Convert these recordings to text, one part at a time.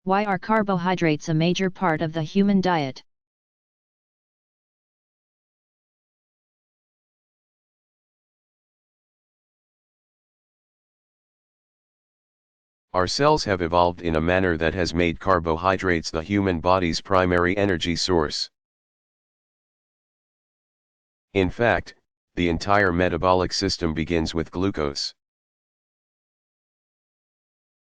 Why are carbohydrates a major part of the human diet? Our cells have evolved in a manner that has made carbohydrates the human body's primary energy source. In fact, the entire metabolic system begins with glucose.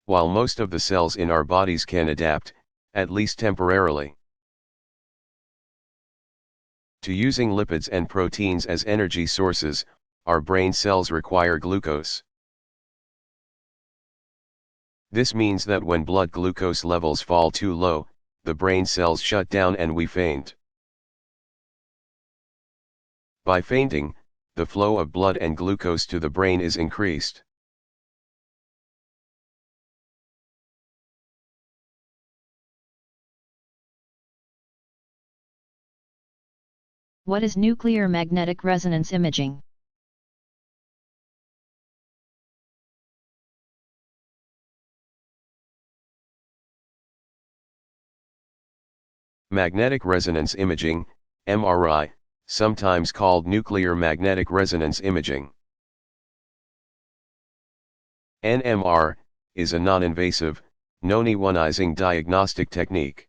While most of the cells in our bodies can adapt, at least temporarily, to using lipids and proteins as energy sources, our brain cells require glucose. This means that when blood glucose levels fall too low, the brain cells shut down and we faint. By fainting, the flow of blood and glucose to the brain is increased. What is nuclear magnetic resonance imaging? Magnetic resonance imaging, MRI, sometimes called nuclear magnetic resonance imaging. NMR, is a non-invasive, non-ionizing diagnostic technique.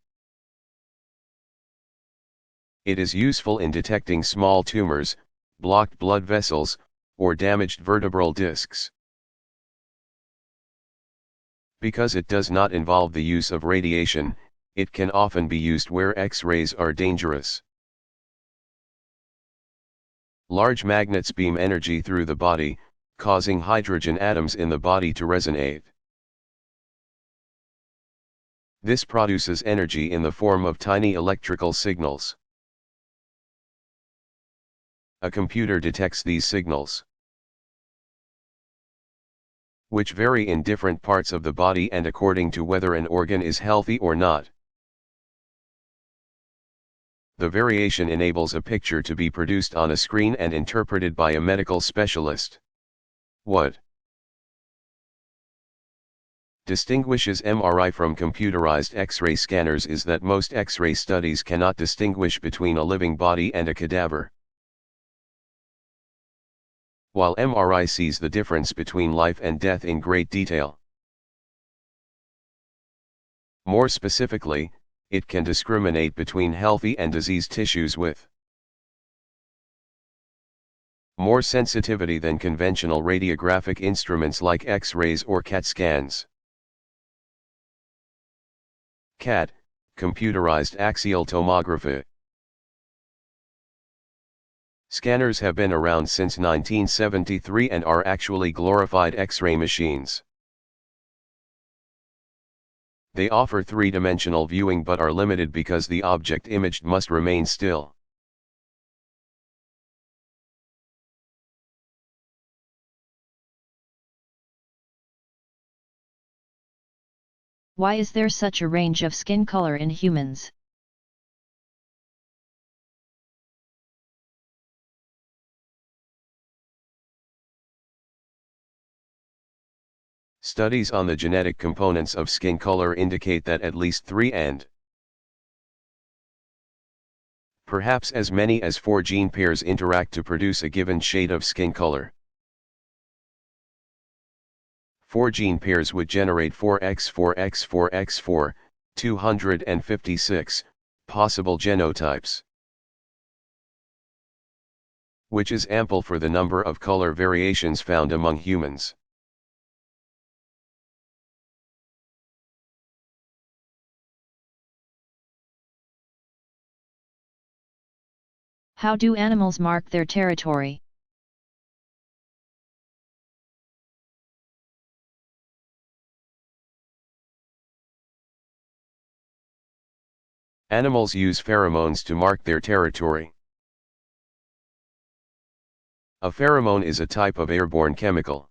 It is useful in detecting small tumors, blocked blood vessels, or damaged vertebral discs. Because it does not involve the use of radiation, it can often be used where X-rays are dangerous. Large magnets beam energy through the body, causing hydrogen atoms in the body to resonate. This produces energy in the form of tiny electrical signals. A computer detects these signals, which vary in different parts of the body and according to whether an organ is healthy or not. The variation enables a picture to be produced on a screen and interpreted by a medical specialist. What distinguishes MRI from computerized X-ray scanners is that most X-ray studies cannot distinguish between a living body and a cadaver, while MRI sees the difference between life and death in great detail. More specifically, it can discriminate between healthy and diseased tissues with more sensitivity than conventional radiographic instruments like X-rays or CAT scans. CAT, computerized axial tomography. Scanners have been around since 1973 and are actually glorified X-ray machines. They offer three-dimensional viewing but are limited because the object imaged must remain still. Why is there such a range of skin color in humans? Studies on the genetic components of skin color indicate that at least 3 and perhaps as many as 4 gene pairs interact to produce a given shade of skin color. 4 gene pairs would generate 4x4x4x4, 256, possible genotypes, which is ample for the number of color variations found among humans. How do animals mark their territory? Animals use pheromones to mark their territory. A pheromone is a type of airborne chemical.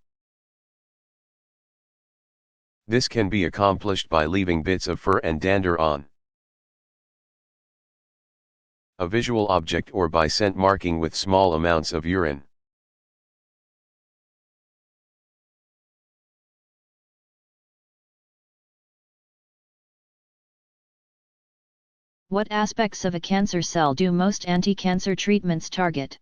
This can be accomplished by leaving bits of fur and dander on a visual object or by scent marking with small amounts of urine. What aspects of a cancer cell do most anti-cancer treatments target?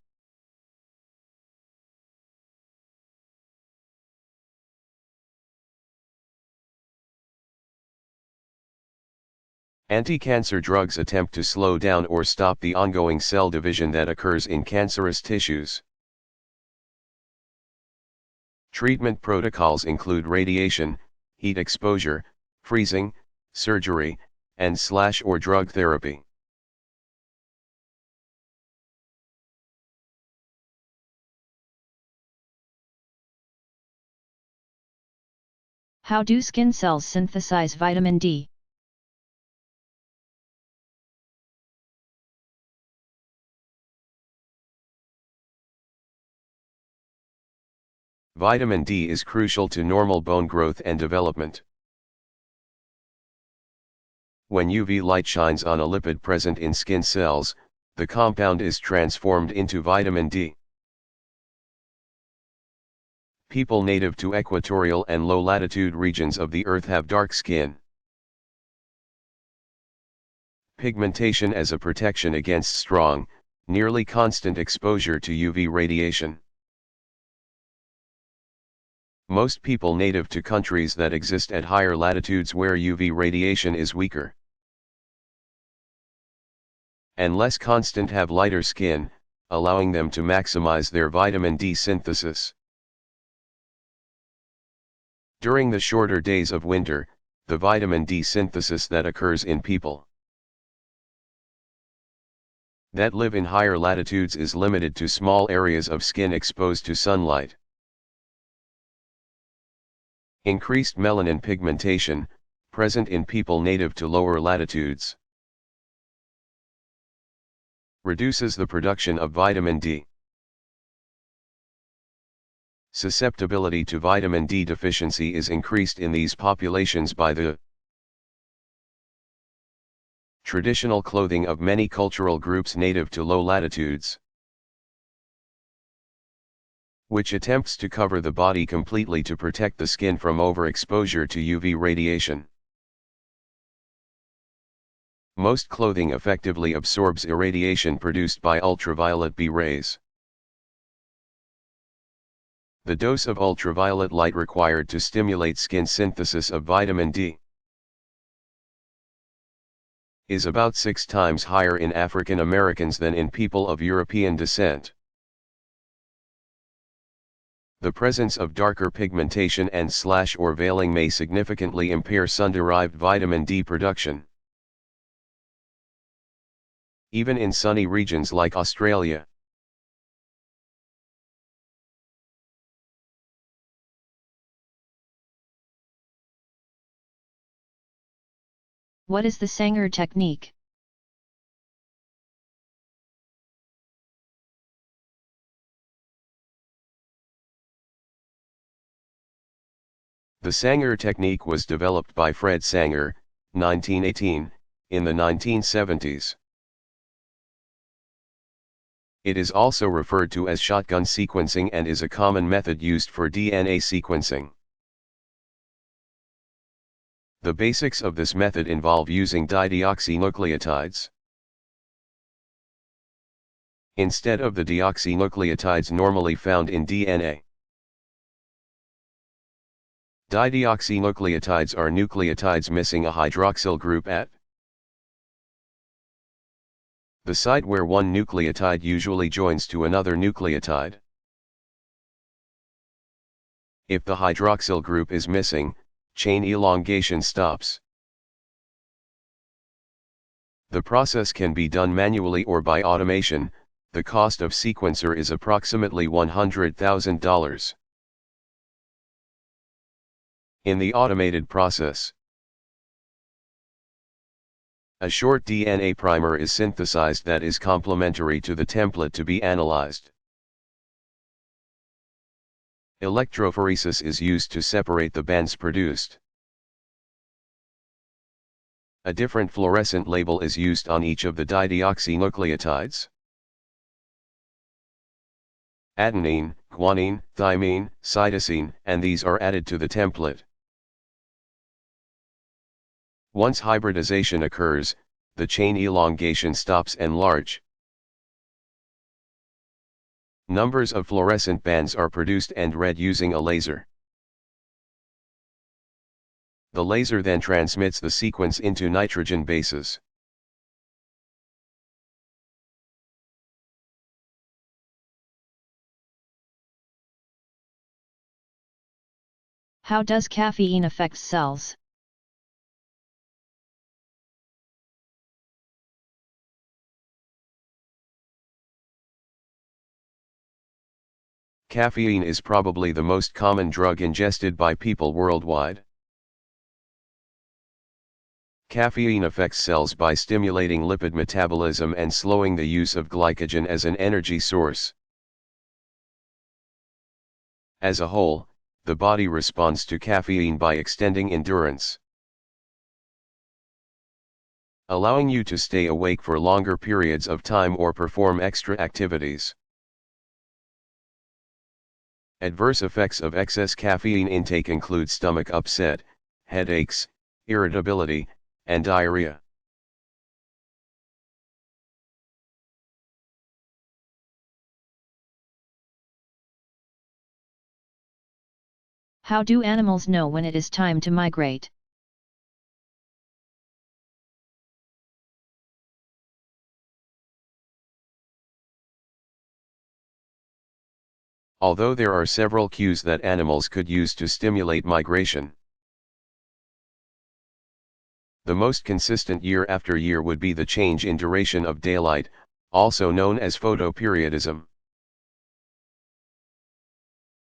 Anti-cancer drugs attempt to slow down or stop the ongoing cell division that occurs in cancerous tissues. Treatment protocols include radiation, heat exposure, freezing, surgery, and or drug therapy. How do skin cells synthesize vitamin D? Vitamin D is crucial to normal bone growth and development. When UV light shines on a lipid present in skin cells, the compound is transformed into vitamin D. People native to equatorial and low-latitude regions of the Earth have dark skin. Pigmentation as a protection against strong, nearly constant exposure to UV radiation. Most people native to countries that exist at higher latitudes where UV radiation is weaker and less constant have lighter skin, allowing them to maximize their vitamin D synthesis. During the shorter days of winter, the vitamin D synthesis that occurs in people that live in higher latitudes is limited to small areas of skin exposed to sunlight. Increased melanin pigmentation, present in people native to lower latitudes, reduces the production of vitamin D. Susceptibility to vitamin D deficiency is increased in these populations by the traditional clothing of many cultural groups native to low latitudes, which attempts to cover the body completely to protect the skin from overexposure to UV radiation. Most clothing effectively absorbs irradiation produced by ultraviolet B rays. The dose of ultraviolet light required to stimulate skin synthesis of vitamin D is about 6 times higher in African Americans than in people of European descent. The presence of darker pigmentation and or veiling may significantly impair sun-derived vitamin D production. Even in sunny regions like Australia. What is the Sanger technique? The Sanger technique was developed by Fred Sanger, 1918, in the 1970s. It is also referred to as shotgun sequencing and is a common method used for DNA sequencing. The basics of this method involve using dideoxynucleotides instead of the deoxynucleotides normally found in DNA. Dideoxynucleotides are nucleotides missing a hydroxyl group at the site where one nucleotide usually joins to another nucleotide. If the hydroxyl group is missing, chain elongation stops. The process can be done manually or by automation. The cost of sequencer is approximately $100,000. In the automated process, a short DNA primer is synthesized that is complementary to the template to be analyzed. Electrophoresis is used to separate the bands produced. A different fluorescent label is used on each of the dideoxynucleotides. Adenine, guanine, thymine, cytosine, and these are added to the template. Once hybridization occurs, the chain elongation stops and large numbers of fluorescent bands are produced and read using a laser. The laser then transmits the sequence into nitrogen bases. How does caffeine affect cells? Caffeine is probably the most common drug ingested by people worldwide. Caffeine affects cells by stimulating lipid metabolism and slowing the use of glycogen as an energy source. As a whole, the body responds to caffeine by extending endurance, allowing you to stay awake for longer periods of time or perform extra activities. Adverse effects of excess caffeine intake include stomach upset, headaches, irritability, and diarrhea. How do animals know when it is time to migrate? Although there are several cues that animals could use to stimulate migration, the most consistent year after year would be the change in duration of daylight, also known as photoperiodism.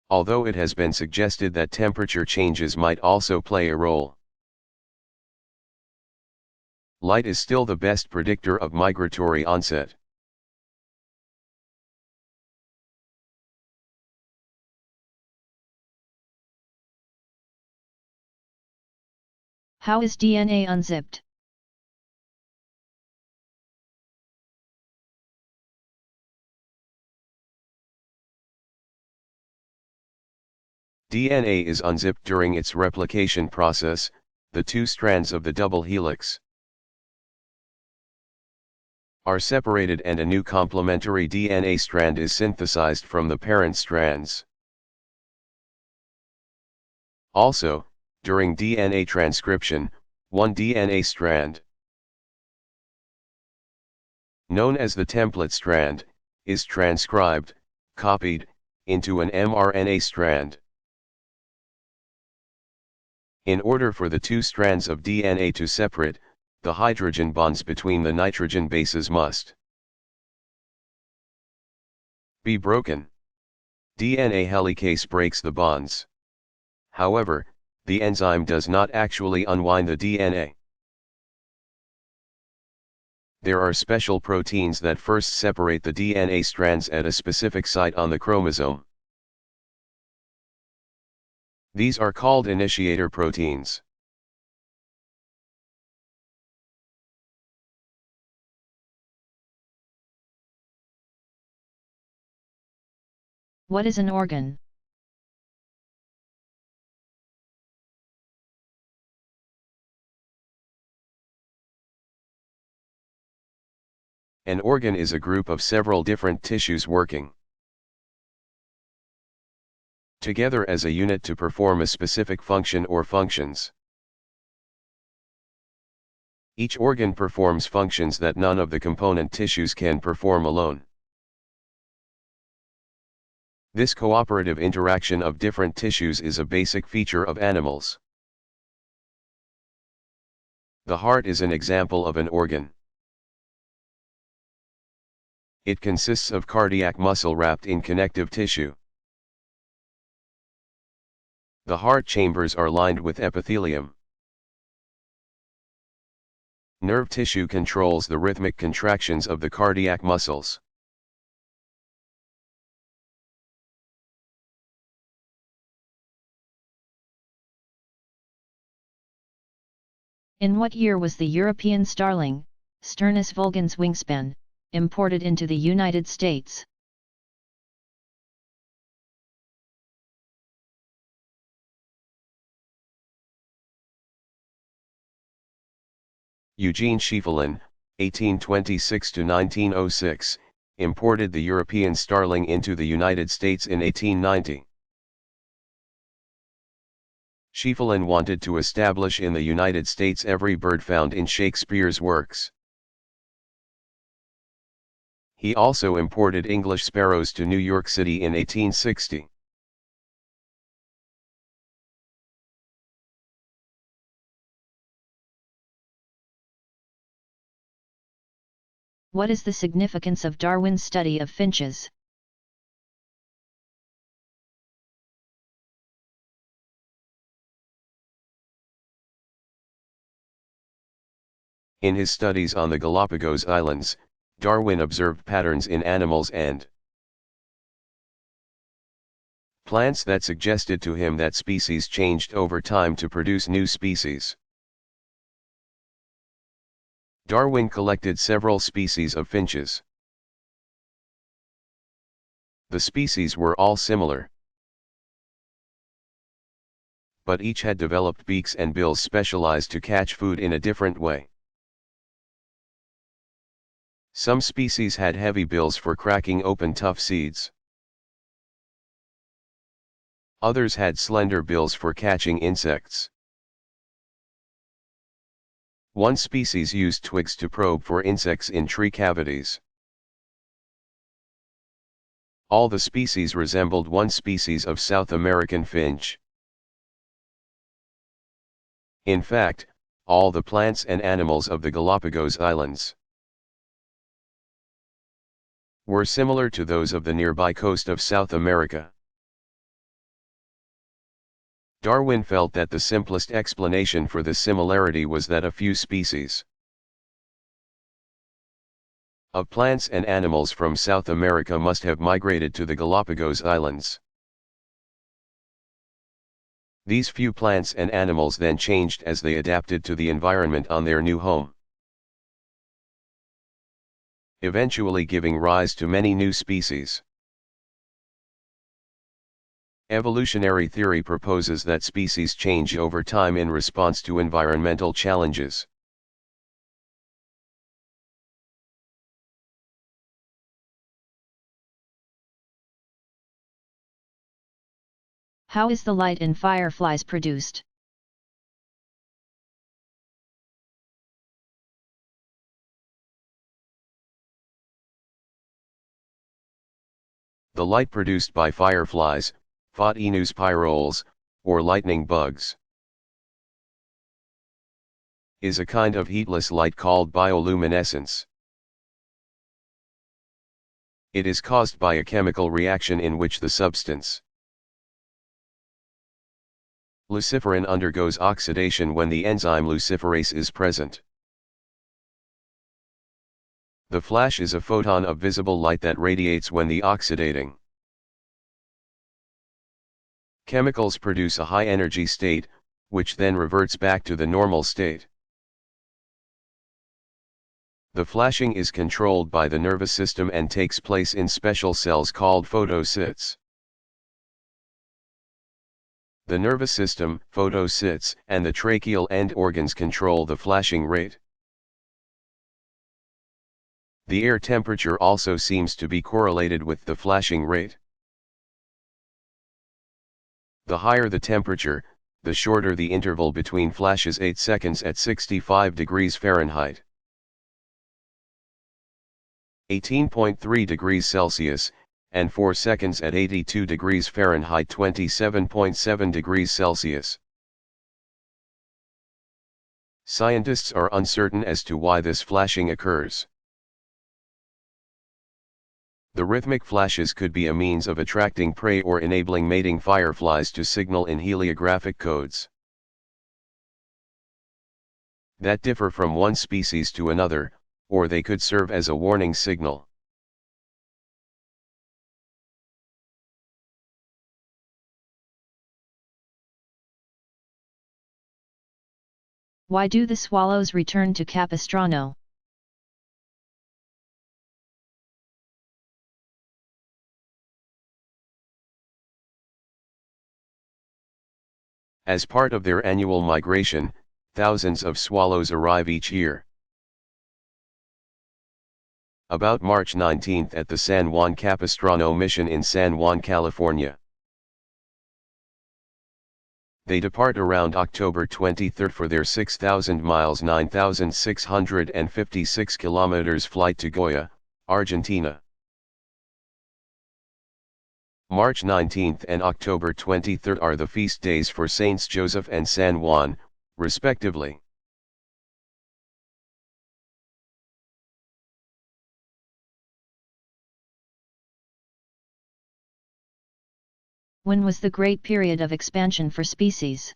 Although it has been suggested that temperature changes might also play a role, light is still the best predictor of migratory onset. How is DNA unzipped? DNA is unzipped during its replication process. The two strands of the double helix are separated and a new complementary DNA strand is synthesized from the parent strands. Also, during DNA transcription, one DNA strand, known as the template strand, is transcribed, copied, into an mRNA strand. In order for the two strands of DNA to separate, the hydrogen bonds between the nitrogen bases must be broken. DNA helicase breaks the bonds. However, the enzyme does not actually unwind the DNA. There are special proteins that first separate the DNA strands at a specific site on the chromosome. These are called initiator proteins. What is an organ? An organ is a group of several different tissues working together as a unit to perform a specific function or functions. Each organ performs functions that none of the component tissues can perform alone. This cooperative interaction of different tissues is a basic feature of animals. The heart is an example of an organ. It consists of cardiac muscle wrapped in connective tissue. The heart chambers are lined with epithelium. Nerve tissue controls the rhythmic contractions of the cardiac muscles. In what year was the European starling, Sturnus vulgans wingspan, imported into the United States? Eugene Schieffelin, 1826 to 1906, imported the European starling into the United States in 1890. Schieffelin wanted to establish in the United States every bird found in Shakespeare's works. He also imported English sparrows to New York City in 1860. What is the significance of Darwin's study of finches? In his studies on the Galapagos Islands, Darwin observed patterns in animals and plants that suggested to him that species changed over time to produce new species. Darwin collected several species of finches. The species were all similar, but each had developed beaks and bills specialized to catch food in a different way. Some species had heavy bills for cracking open tough seeds. Others had slender bills for catching insects. One species used twigs to probe for insects in tree cavities. All the species resembled one species of South American finch. In fact, all the plants and animals of the Galapagos Islands were similar to those of the nearby coast of South America. Darwin felt that the simplest explanation for this similarity was that a few species of plants and animals from South America must have migrated to the Galapagos Islands. These few plants and animals then changed as they adapted to the environment on their new home, eventually giving rise to many new species. Evolutionary theory proposes that species change over time in response to environmental challenges. How is the light in fireflies produced? The light produced by fireflies, Photinus pyroles, or lightning bugs, is a kind of heatless light called bioluminescence. It is caused by a chemical reaction in which the substance luciferin undergoes oxidation when the enzyme luciferase is present. The flash is a photon of visible light that radiates when the oxidating chemicals produce a high-energy state, which then reverts back to the normal state. The flashing is controlled by the nervous system and takes place in special cells called photocytes. The nervous system, photocytes, and the tracheal end organs control the flashing rate. The air temperature also seems to be correlated with the flashing rate. The higher the temperature, the shorter the interval between flashes, 8 seconds at 65 degrees Fahrenheit. 18.3 degrees Celsius, and 4 seconds at 82 degrees Fahrenheit, 27.7 degrees Celsius. Scientists are uncertain as to why this flashing occurs. The rhythmic flashes could be a means of attracting prey or enabling mating fireflies to signal in heliographic codes that differ from one species to another, or they could serve as a warning signal. Why do the swallows return to Capistrano? As part of their annual migration, thousands of swallows arrive each year. about March 19 at the San Juan Capistrano mission in San Juan, California. They depart around October 23 for their 6,000 miles 9,656 kilometers flight to Goya, Argentina. March 19 and October 23 are the feast days for Saints Joseph and San Juan, respectively. When was the great period of expansion for species?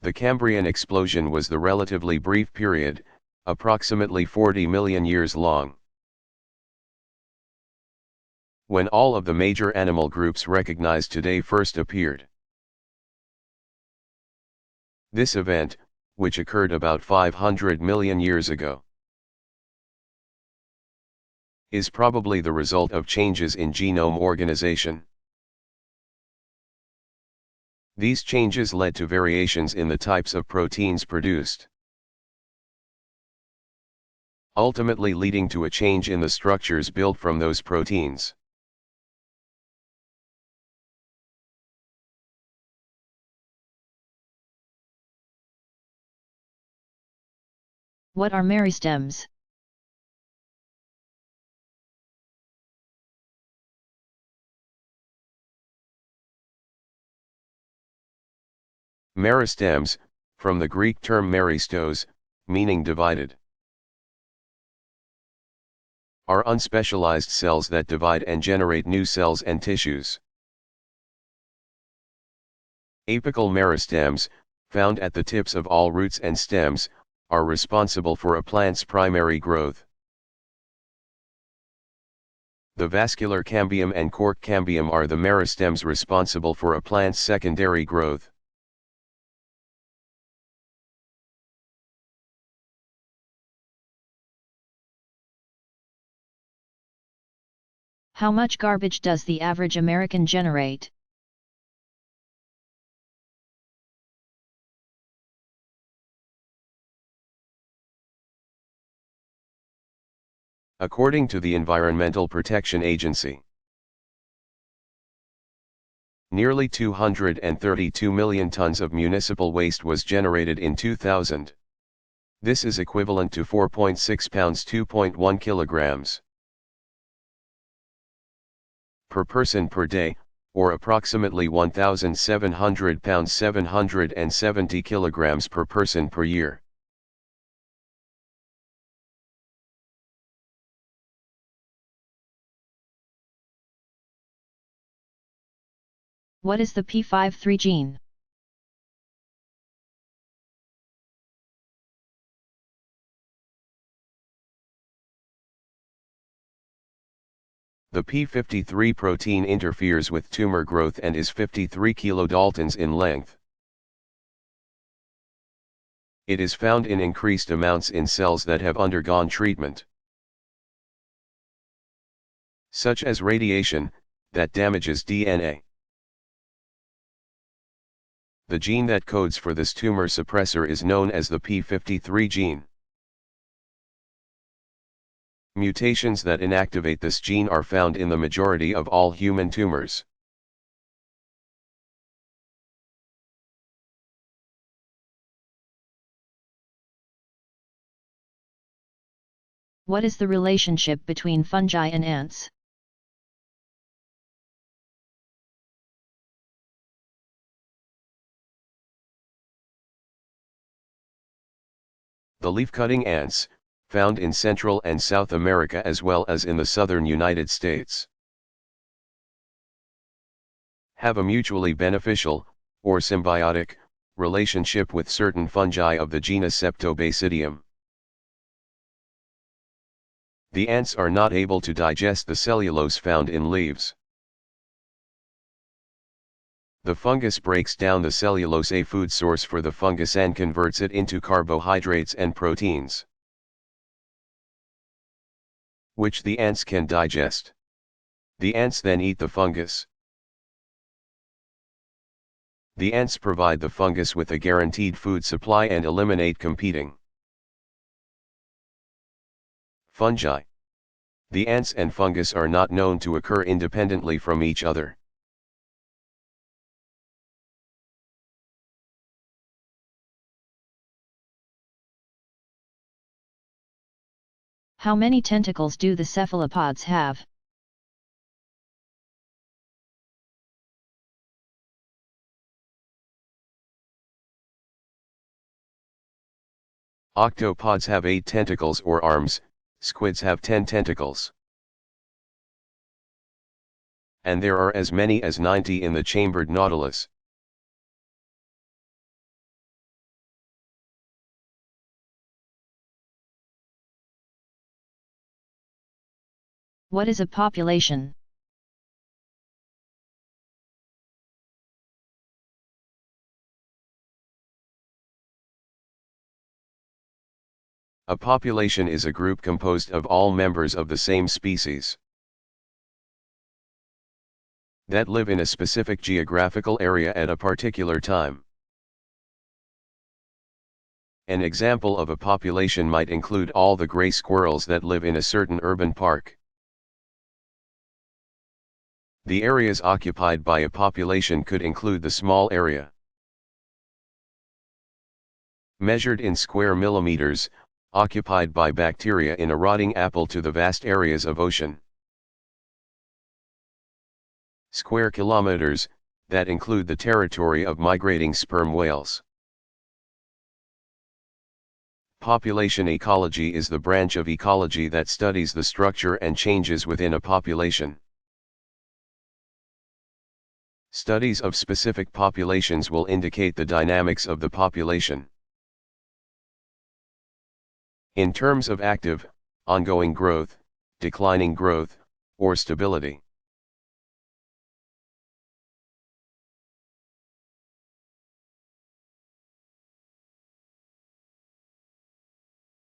The Cambrian explosion was the relatively brief period, approximately 40 million years long, when all of the major animal groups recognized today first appeared. This event, which occurred about 500 million years ago, is probably the result of changes in genome organization. These changes led to variations in the types of proteins produced, ultimately leading to a change in the structures built from those proteins. What are meristems? Meristems, from the Greek term meristos, meaning divided, are unspecialized cells that divide and generate new cells and tissues. Apical meristems, found at the tips of all roots and stems, are responsible for a plant's primary growth. The vascular cambium and cork cambium are the meristems responsible for a plant's secondary growth. How much garbage does the average American generate? According to the Environmental Protection Agency, nearly 232 million tons of municipal waste was generated in 2000. This is equivalent to 4.6 pounds 2.1 kilograms per person per day, or approximately 1,700 pounds 770 kilograms per person per year. What is the p53 gene? The p53 protein interferes with tumor growth and is 53 kilodaltons in length. It is found in increased amounts in cells that have undergone treatment, such as radiation, that damages DNA. The gene that codes for this tumor suppressor is known as the p53 gene. Mutations that inactivate this gene are found in the majority of all human tumors. What is the relationship between fungi and ants? The leaf-cutting ants, found in Central and South America as well as in the southern United States, have a mutually beneficial, or symbiotic, relationship with certain fungi of the genus Septobasidium. The ants are not able to digest the cellulose found in leaves. The fungus breaks down the cellulose, a food source for the fungus, and converts it into carbohydrates and proteins, which the ants can digest. The ants then eat the fungus. The ants provide the fungus with a guaranteed food supply and eliminate competing fungi. The ants and fungus are not known to occur independently from each other. How many tentacles do the cephalopods have? Octopods have 8 tentacles or arms, squids have 10 tentacles. And there are as many as 90 in the chambered nautilus. What is a population? A population is a group composed of all members of the same species that live in a specific geographical area at a particular time. An example of a population might include all the gray squirrels that live in a certain urban park. The areas occupied by a population could include the small area measured in square millimeters, occupied by bacteria in a rotting apple to the vast areas of ocean. Square kilometers, that include the territory of migrating sperm whales. Population ecology is the branch of ecology that studies the structure and changes within a population. Studies of specific populations will indicate the dynamics of the population. In terms of active, ongoing growth, declining growth, or stability.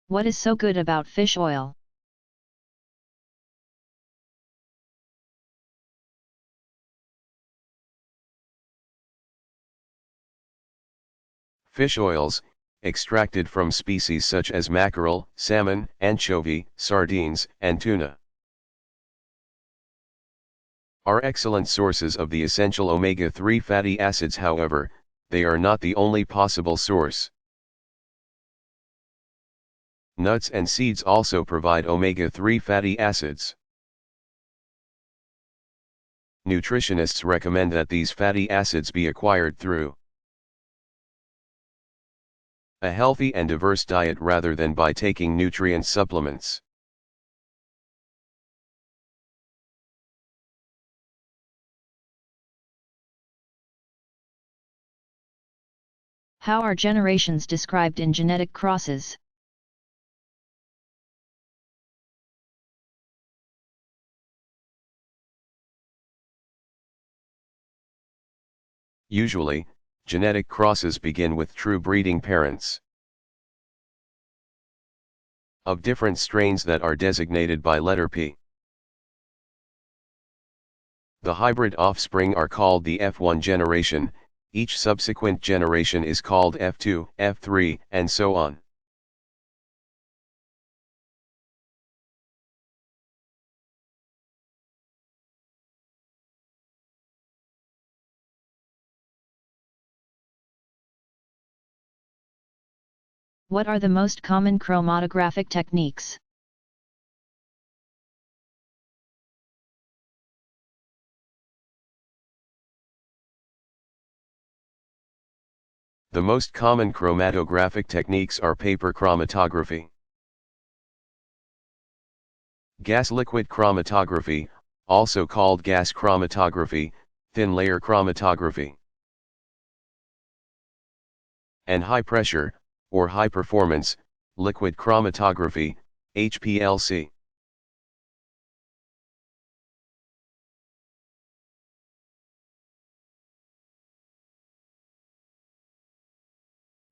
What is so good about fish oil? Fish oils, extracted from species such as mackerel, salmon, anchovy, sardines, and tuna, are excellent sources of the essential omega-3 fatty acids. However, they are not the only possible source. Nuts and seeds also provide omega-3 fatty acids. Nutritionists recommend that these fatty acids be acquired through a healthy and diverse diet rather than by taking nutrient supplements. How are generations described in genetic crosses? Usually, genetic crosses begin with true breeding parents of different strains that are designated by letter P. The hybrid offspring are called the F1 generation, each subsequent generation is called F2, F3, and so on. What are the most common chromatographic techniques? The most common chromatographic techniques are paper chromatography, gas-liquid chromatography, also called gas chromatography, thin layer chromatography, and high-pressure, or high-performance, liquid chromatography, HPLC.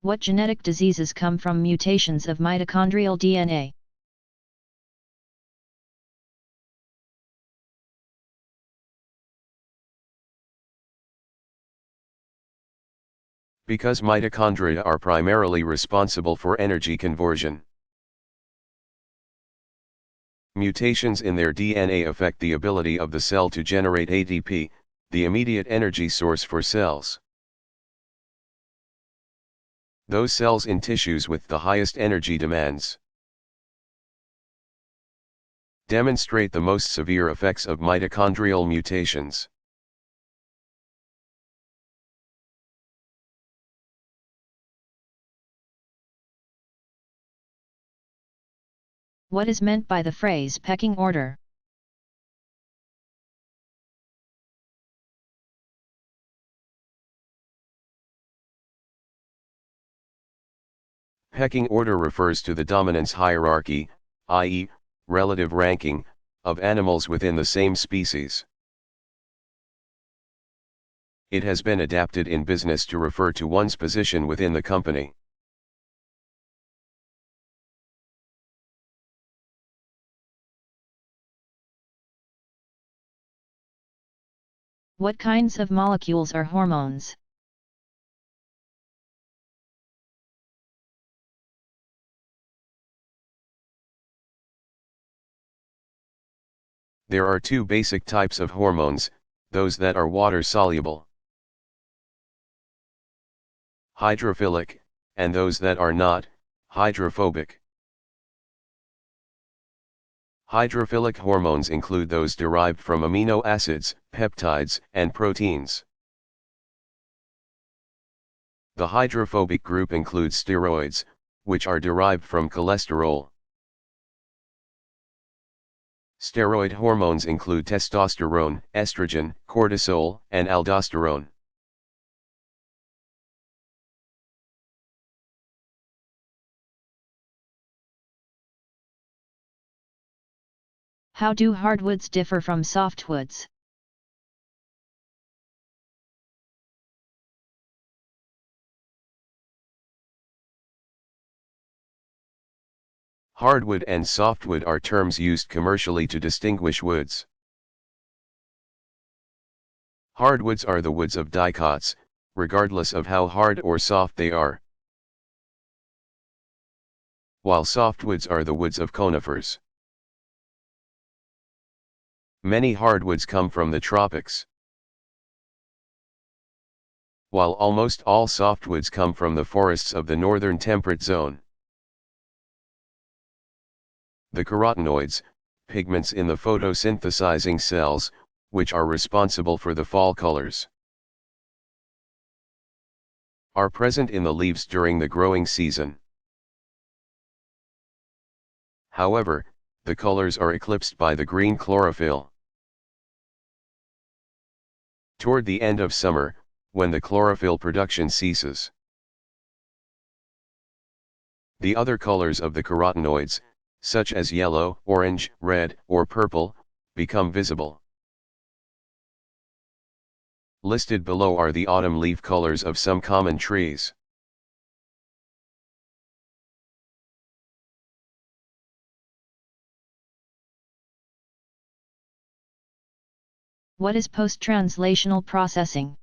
What genetic diseases come from mutations of mitochondrial DNA? Because mitochondria are primarily responsible for energy conversion. Mutations in their DNA affect the ability of the cell to generate ATP, the immediate energy source for cells. Those cells in tissues with the highest energy demands demonstrate the most severe effects of mitochondrial mutations. What is meant by the phrase pecking order? Pecking order refers to the dominance hierarchy, i.e., relative ranking, of animals within the same species. It has been adapted in business to refer to one's position within the company. What kinds of molecules are hormones? There are two basic types of hormones, those that are water-soluble, hydrophilic, and those that are not, hydrophobic. Hydrophilic hormones include those derived from amino acids, peptides, and proteins. The hydrophobic group includes steroids, which are derived from cholesterol. Steroid hormones include testosterone, estrogen, cortisol, and aldosterone. How do hardwoods differ from softwoods? Hardwood and softwood are terms used commercially to distinguish woods. Hardwoods are the woods of dicots, regardless of how hard or soft they are, while softwoods are the woods of conifers. Many hardwoods come from the tropics, while almost all softwoods come from the forests of the northern temperate zone. The carotenoids, pigments in the photosynthesizing cells, which are responsible for the fall colors, are present in the leaves during the growing season. However, the colors are eclipsed by the green chlorophyll. Toward the end of summer, when the chlorophyll production ceases, the other colors of the carotenoids, such as yellow, orange, red, or purple, become visible. Listed below are the autumn leaf colors of some common trees. What is post-translational processing?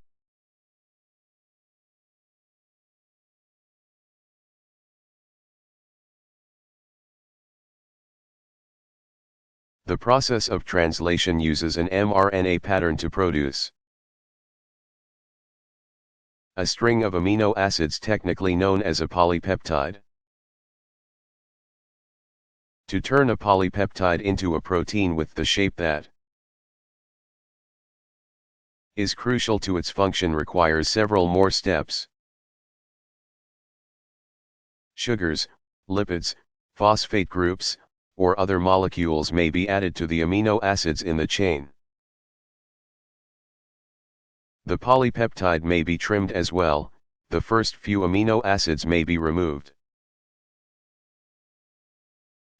The process of translation uses an mRNA pattern to produce a string of amino acids technically known as a polypeptide. To turn a polypeptide into a protein with the shape that is crucial to its function requires several more steps. Sugars, lipids, phosphate groups, or other molecules may be added to the amino acids in the chain. The polypeptide may be trimmed as well, the first few amino acids may be removed.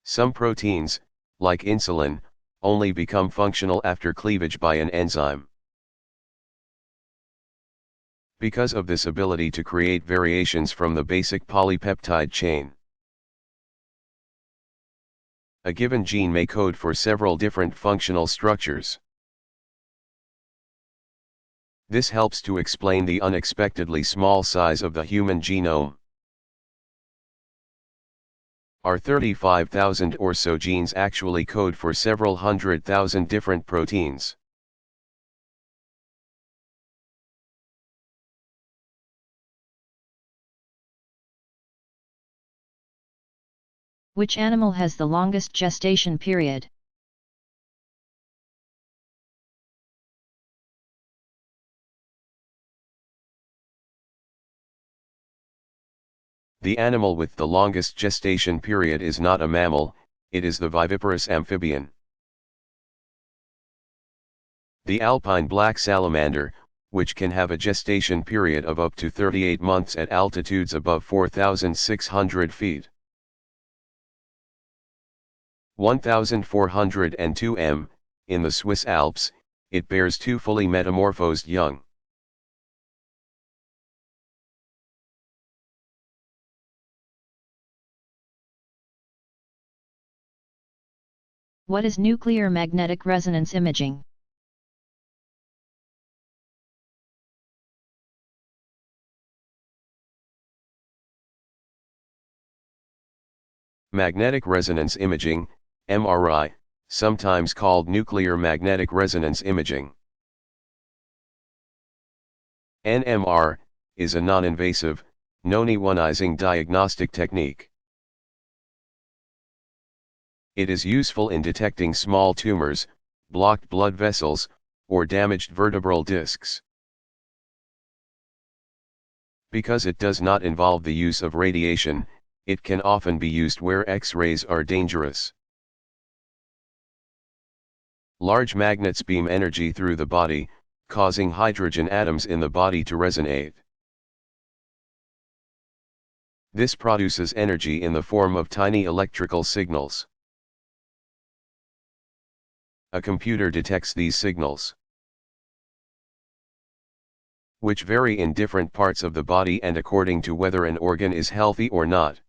Some proteins, like insulin, only become functional after cleavage by an enzyme. Because of this ability to create variations from the basic polypeptide chain, a given gene may code for several different functional structures. This helps to explain the unexpectedly small size of the human genome. Our 35,000 or so genes actually code for several 100,000 different proteins. Which animal has the longest gestation period? The animal with the longest gestation period is not a mammal, it is the viviparous amphibian. The alpine black salamander, which can have a gestation period of up to 38 months at altitudes above 4,600 feet. 1,402 m, in the Swiss Alps, it bears 2 fully metamorphosed young. What is nuclear magnetic resonance imaging? Magnetic resonance imaging, MRI, sometimes called nuclear magnetic resonance imaging. NMR, is a non-invasive, non-ionizing diagnostic technique. It is useful in detecting small tumors, blocked blood vessels, or damaged vertebral discs. Because it does not involve the use of radiation, it can often be used where X-rays are dangerous. Large magnets beam energy through the body, causing hydrogen atoms in the body to resonate. This produces energy in the form of tiny electrical signals. A computer detects these signals, which vary in different parts of the body and according to whether an organ is healthy or not.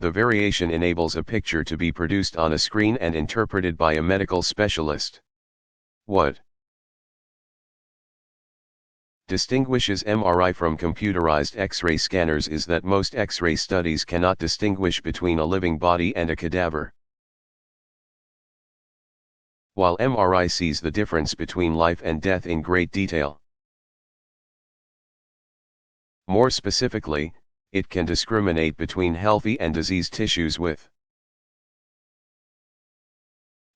The variation enables a picture to be produced on a screen and interpreted by a medical specialist. What distinguishes MRI from computerized X-ray scanners is that most X-ray studies cannot distinguish between a living body and a cadaver, while MRI sees the difference between life and death in great detail. More specifically, it can discriminate between healthy and diseased tissues with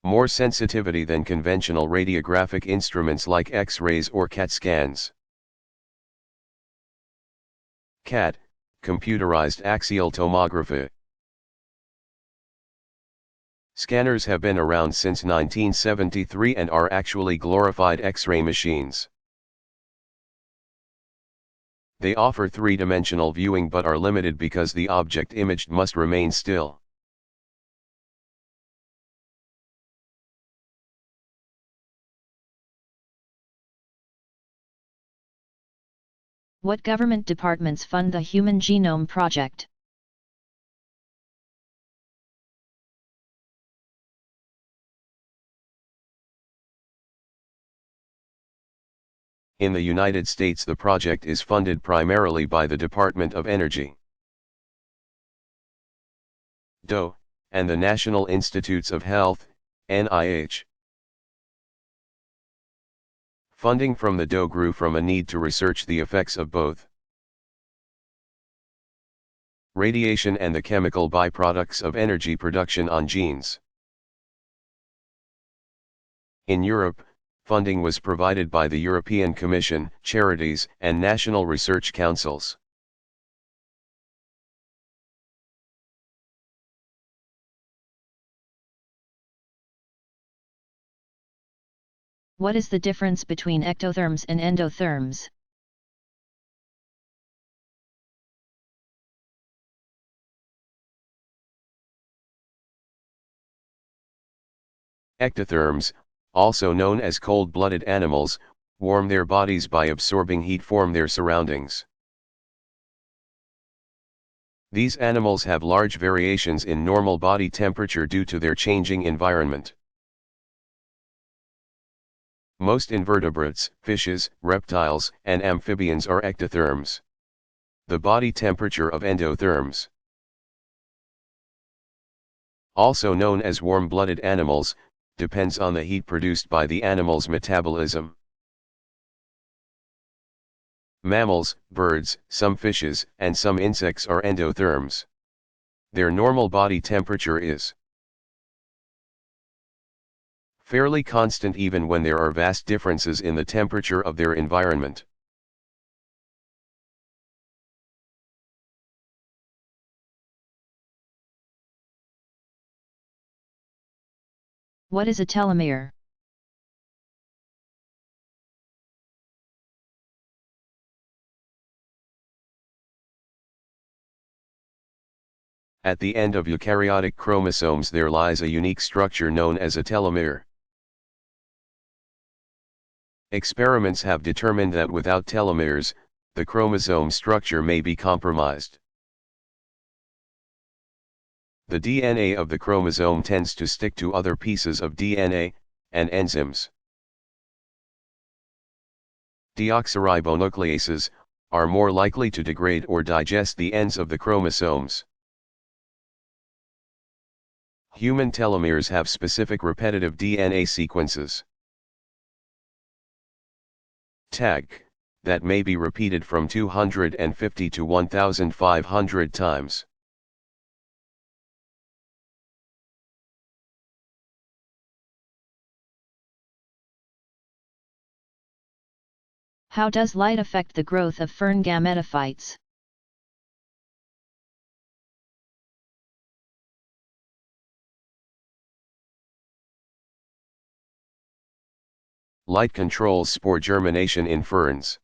more sensitivity than conventional radiographic instruments like X-rays or CAT scans. CAT, computerized axial tomography. Scanners have been around since 1973 and are actually glorified X-ray machines. They offer three-dimensional viewing but are limited because the object imaged must remain still. What government departments fund the Human Genome Project? In the United States, the project is funded primarily by the Department of Energy, DOE, and the National Institutes of Health, NIH. Funding from the DOE grew from a need to research the effects of both radiation and the chemical byproducts of energy production on genes. In Europe, funding was provided by the European Commission, charities, and national research councils. What is the difference between ectotherms and endotherms? Ectotherms, also known as cold-blooded animals, warm their bodies by absorbing heat from their surroundings. These animals have large variations in normal body temperature due to their changing environment. Most invertebrates, fishes, reptiles, and amphibians are ectotherms. The body temperature of endotherms, also known as warm-blooded animals, depends on the heat produced by the animal's metabolism. Mammals, birds, some fishes, and some insects are endotherms. Their normal body temperature is fairly constant even when there are vast differences in the temperature of their environment. What is a telomere? At the end of eukaryotic chromosomes there lies a unique structure known as a telomere. Experiments have determined that without telomeres, the chromosome structure may be compromised. The DNA of the chromosome tends to stick to other pieces of DNA, and enzymes. Deoxyribonucleases are more likely to degrade or digest the ends of the chromosomes. Human telomeres have specific repetitive DNA sequences, tag, that may be repeated from 250 to 1,500 times. How does light affect the growth of fern gametophytes? Light controls spore germination in ferns.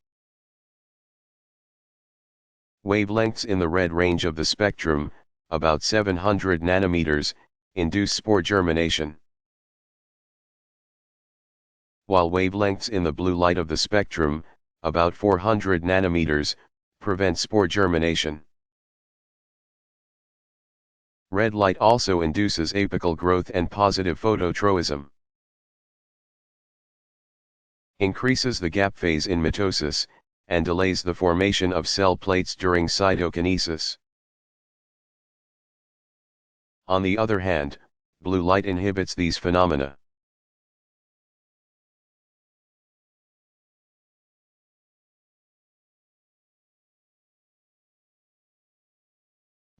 Wavelengths in the red range of the spectrum, about 700 nanometers, induce spore germination, while wavelengths in the blue light of the spectrum, about 400 nanometers, prevent spore germination. Red light also induces apical growth and positive phototroism. Increases the gap phase in mitosis, and delays the formation of cell plates during cytokinesis. On the other hand, blue light inhibits these phenomena.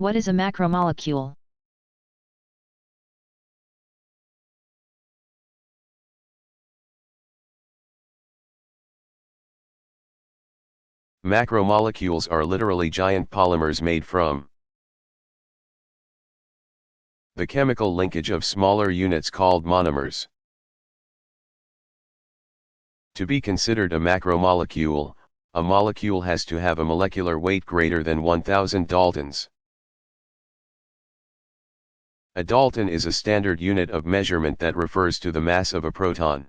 What is a macromolecule? Macromolecules are literally giant polymers made from the chemical linkage of smaller units called monomers. To be considered a macromolecule, a molecule has to have a molecular weight greater than 1000 daltons. A dalton is a standard unit of measurement that refers to the mass of a proton.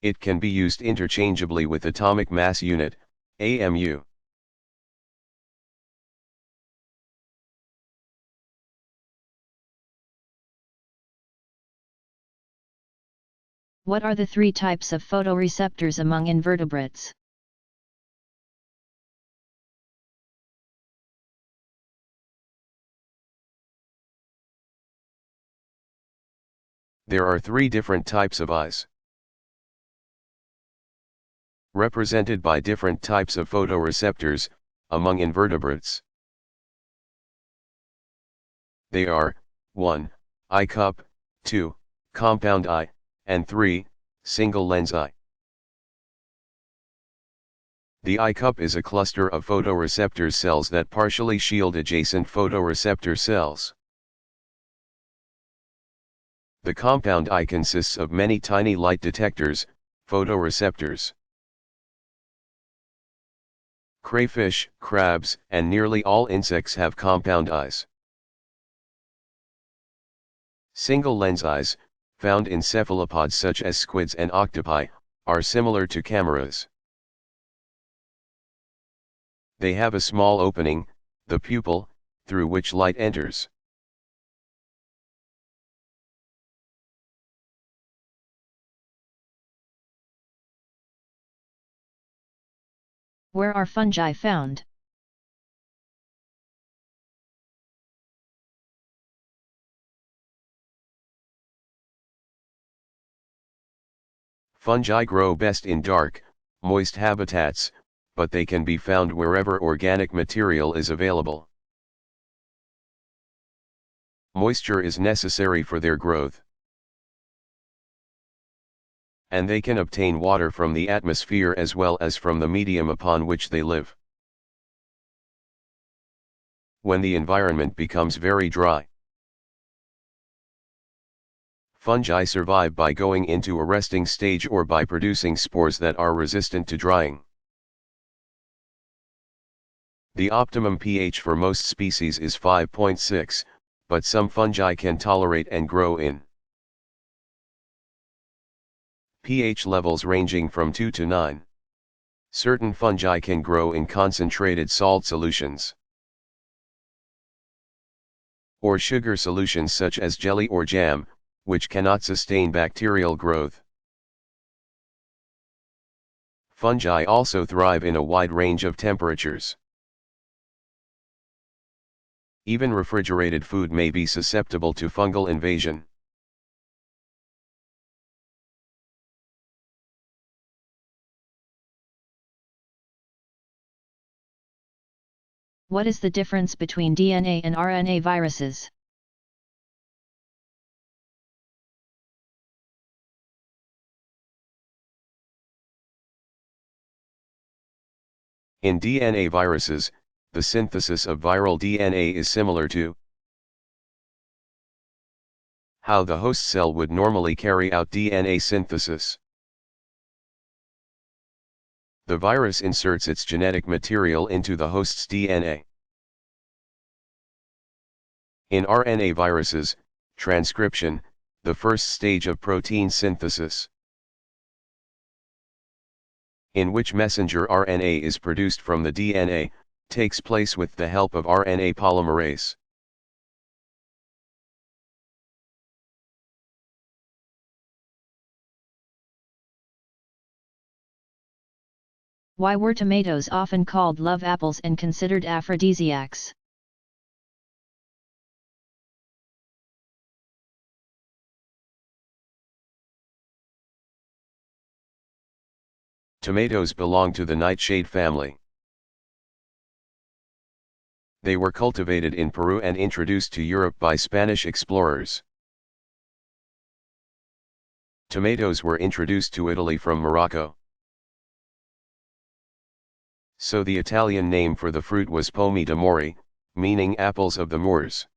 It can be used interchangeably with atomic mass unit, AMU. What are the three types of photoreceptors among invertebrates? There are three different types of eyes, represented by different types of photoreceptors, among invertebrates. They are, 1. Eye cup, 2. Compound eye, and 3. Single lens eye. The eye cup is a cluster of photoreceptor cells that partially shield adjacent photoreceptor cells. The compound eye consists of many tiny light detectors, photoreceptors. Crayfish, crabs, and nearly all insects have compound eyes. Single lens eyes, found in cephalopods such as squids and octopi, are similar to cameras. They have a small opening, the pupil, through which light enters. Where are fungi found? Fungi grow best in dark, moist habitats, but they can be found wherever organic material is available. Moisture is necessary for their growth, and they can obtain water from the atmosphere as well as from the medium upon which they live. When the environment becomes very dry, fungi survive by going into a resting stage or by producing spores that are resistant to drying. The optimum pH for most species is 5.6, but some fungi can tolerate and grow in pH levels ranging from 2 to 9. Certain fungi can grow in concentrated salt solutions or sugar solutions such as jelly or jam, which cannot sustain bacterial growth. Fungi also thrive in a wide range of temperatures. Even refrigerated food may be susceptible to fungal invasion. What is the difference between DNA and RNA viruses? In DNA viruses, the synthesis of viral DNA is similar to how the host cell would normally carry out DNA synthesis. The virus inserts its genetic material into the host's DNA. In RNA viruses, transcription, the first stage of protein synthesis, in which messenger RNA is produced from the DNA, takes place with the help of RNA polymerase. Why were tomatoes often called love apples and considered aphrodisiacs? Tomatoes belong to the nightshade family. They were cultivated in Peru and introduced to Europe by Spanish explorers. Tomatoes were introduced to Italy from Morocco. So the Italian name for the fruit was Pomi d'amore, meaning apples of the Moors.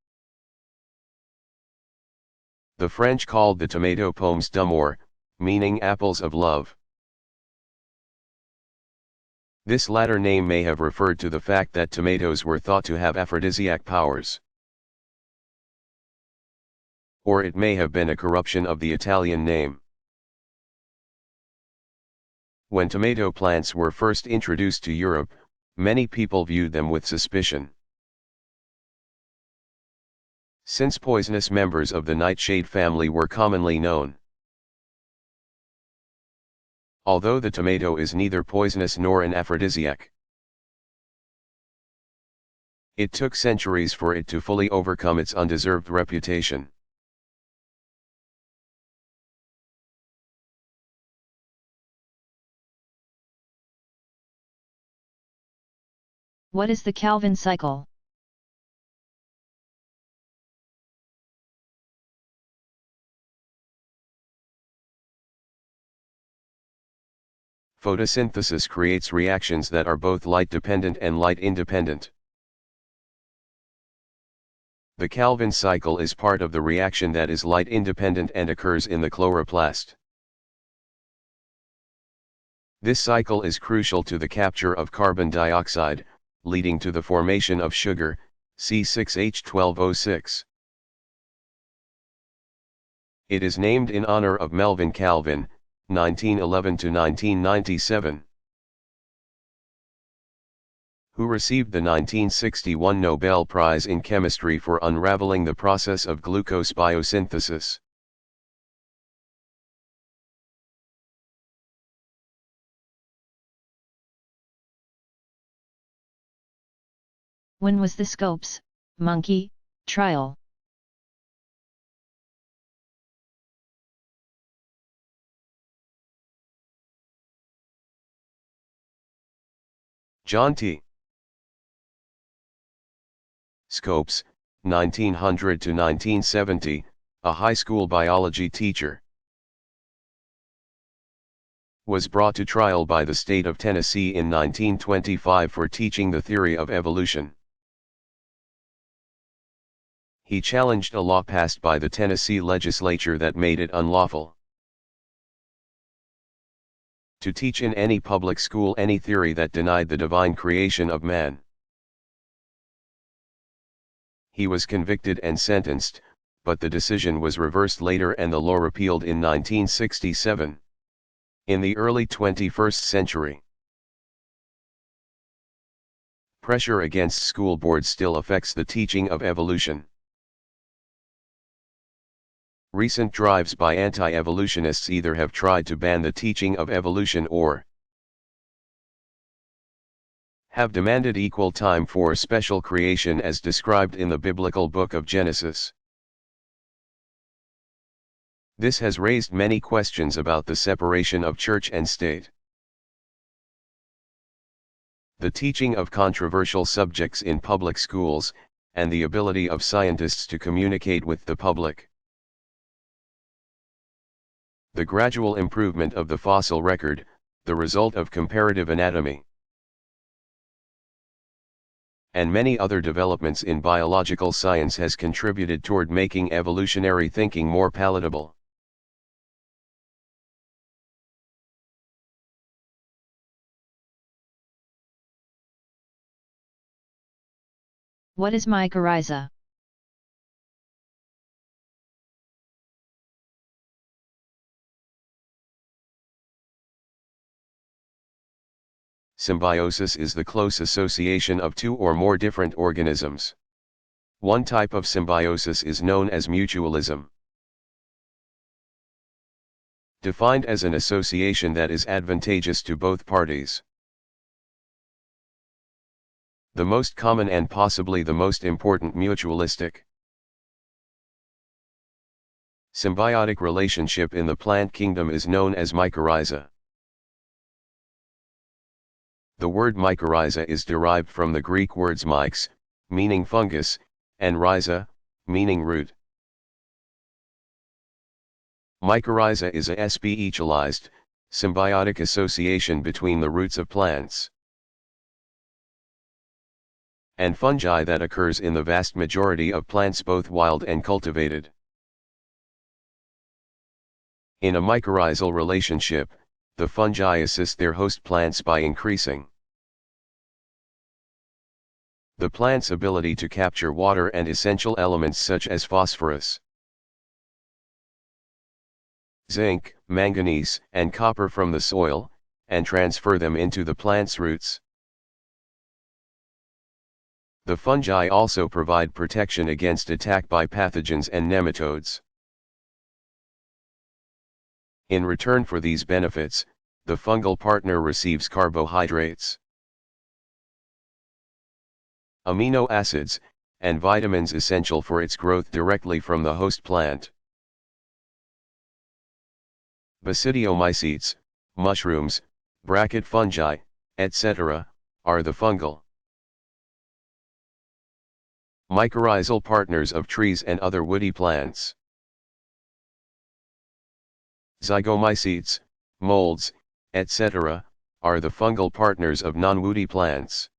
The French called the tomato pommes d'amour, meaning apples of love. This latter name may have referred to the fact that tomatoes were thought to have aphrodisiac powers. Or it may have been a corruption of the Italian name. When tomato plants were first introduced to Europe, many people viewed them with suspicion, since poisonous members of the nightshade family were commonly known. Although the tomato is neither poisonous nor an aphrodisiac, it took centuries for it to fully overcome its undeserved reputation. What is the Calvin cycle? Photosynthesis creates reactions that are both light-dependent and light-independent. The Calvin cycle is part of the reaction that is light-independent and occurs in the chloroplast. This cycle is crucial to the capture of carbon dioxide, leading to the formation of sugar, C6H12O6. It is named in honor of Melvin Calvin, 1911 to 1997, who received the 1961 Nobel Prize in Chemistry for unraveling the process of glucose biosynthesis. When was the Scopes, monkey, trial? John T. Scopes, 1900 to 1970, a high school biology teacher. Was brought to trial by the state of Tennessee in 1925 for teaching the theory of evolution. He challenged a law passed by the Tennessee legislature that made it unlawful to teach in any public school any theory that denied the divine creation of man. He was convicted and sentenced, but the decision was reversed later and the law repealed in 1967. In the early 21st century, pressure against school boards still affects the teaching of evolution. Recent drives by anti-evolutionists either have tried to ban the teaching of evolution or have demanded equal time for special creation as described in the biblical book of Genesis. This has raised many questions about the separation of church and state. The teaching of controversial subjects in public schools, and the ability of scientists to communicate with the public. The gradual improvement of the fossil record, the result of comparative anatomy, and many other developments in biological science has contributed toward making evolutionary thinking more palatable. What is mycorrhiza? Symbiosis is the close association of two or more different organisms. One type of symbiosis is known as mutualism, defined as an association that is advantageous to both parties. The most common and possibly the most important mutualistic symbiotic relationship in the plant kingdom is known as mycorrhiza. The word mycorrhiza is derived from the Greek words mykes, meaning fungus, and rhiza, meaning root. Mycorrhiza is a specialized, symbiotic association between the roots of plants and fungi that occurs in the vast majority of plants, both wild and cultivated. In a mycorrhizal relationship, the fungi assist their host plants by increasing the plant's ability to capture water and essential elements such as phosphorus, zinc, manganese, and copper from the soil, and transfer them into the plant's roots. The fungi also provide protection against attack by pathogens and nematodes. In return for these benefits, the fungal partner receives carbohydrates, amino acids, and vitamins essential for its growth directly from the host plant. Basidiomycetes, mushrooms, bracket fungi, etc., are the fungal mycorrhizal partners of trees and other woody plants. Zygomycetes, molds, etc., are the fungal partners of non-woody plants.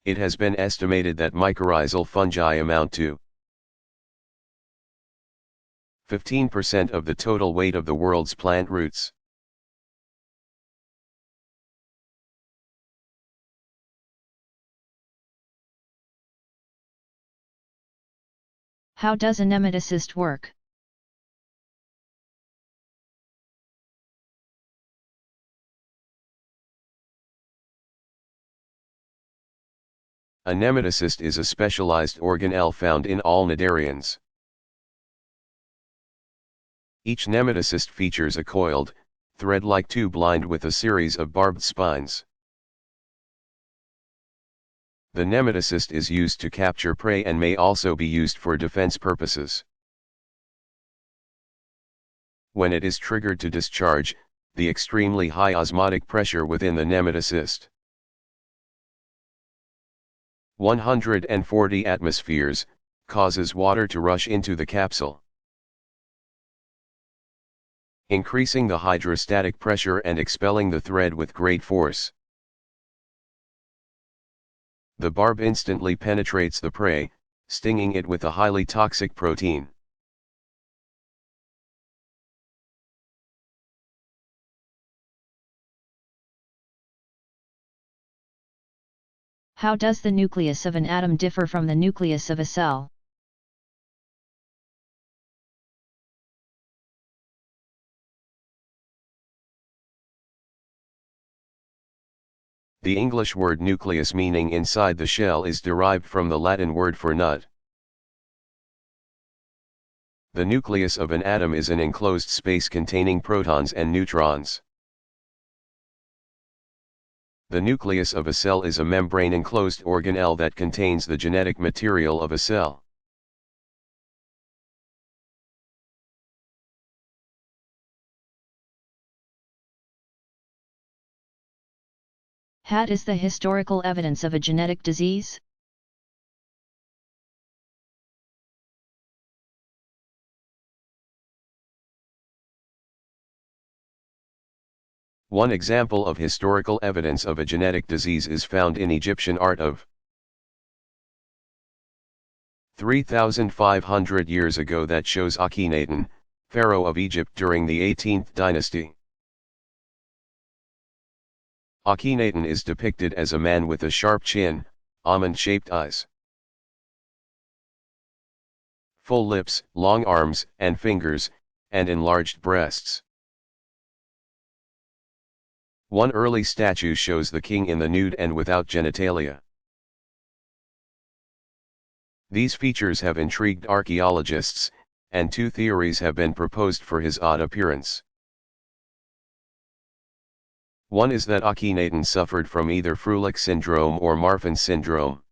It has been estimated that mycorrhizal fungi amount to 15% of the total weight of the world's plant roots. How does a nematocist work? A nematocyst is a specialized organelle found in all cnidarians. Each nematocyst features a coiled, thread-like tube lined with a series of barbed spines. The nematocyst is used to capture prey and may also be used for defense purposes. When it is triggered to discharge, the extremely high osmotic pressure within the nematocyst, 140 atmospheres, causes water to rush into the capsule, increasing the hydrostatic pressure and expelling the thread with great force. The barb instantly penetrates the prey, stinging it with a highly toxic protein. How does the nucleus of an atom differ from the nucleus of a cell? The English word nucleus, meaning inside the shell, is derived from the Latin word for nut. The nucleus of an atom is an enclosed space containing protons and neutrons. The nucleus of a cell is a membrane-enclosed organelle that contains the genetic material of a cell. What is the historical evidence of a genetic disease? One example of historical evidence of a genetic disease is found in Egyptian art of 3,500 years ago that shows Akhenaten, pharaoh of Egypt during the 18th dynasty. Akhenaten is depicted as a man with a sharp chin, almond-shaped eyes, full lips, long arms and fingers, and enlarged breasts. One early statue shows the king in the nude and without genitalia. These features have intrigued archaeologists, and two theories have been proposed for his odd appearance. One is that Akhenaten suffered from either Froelich syndrome or Marfan syndrome.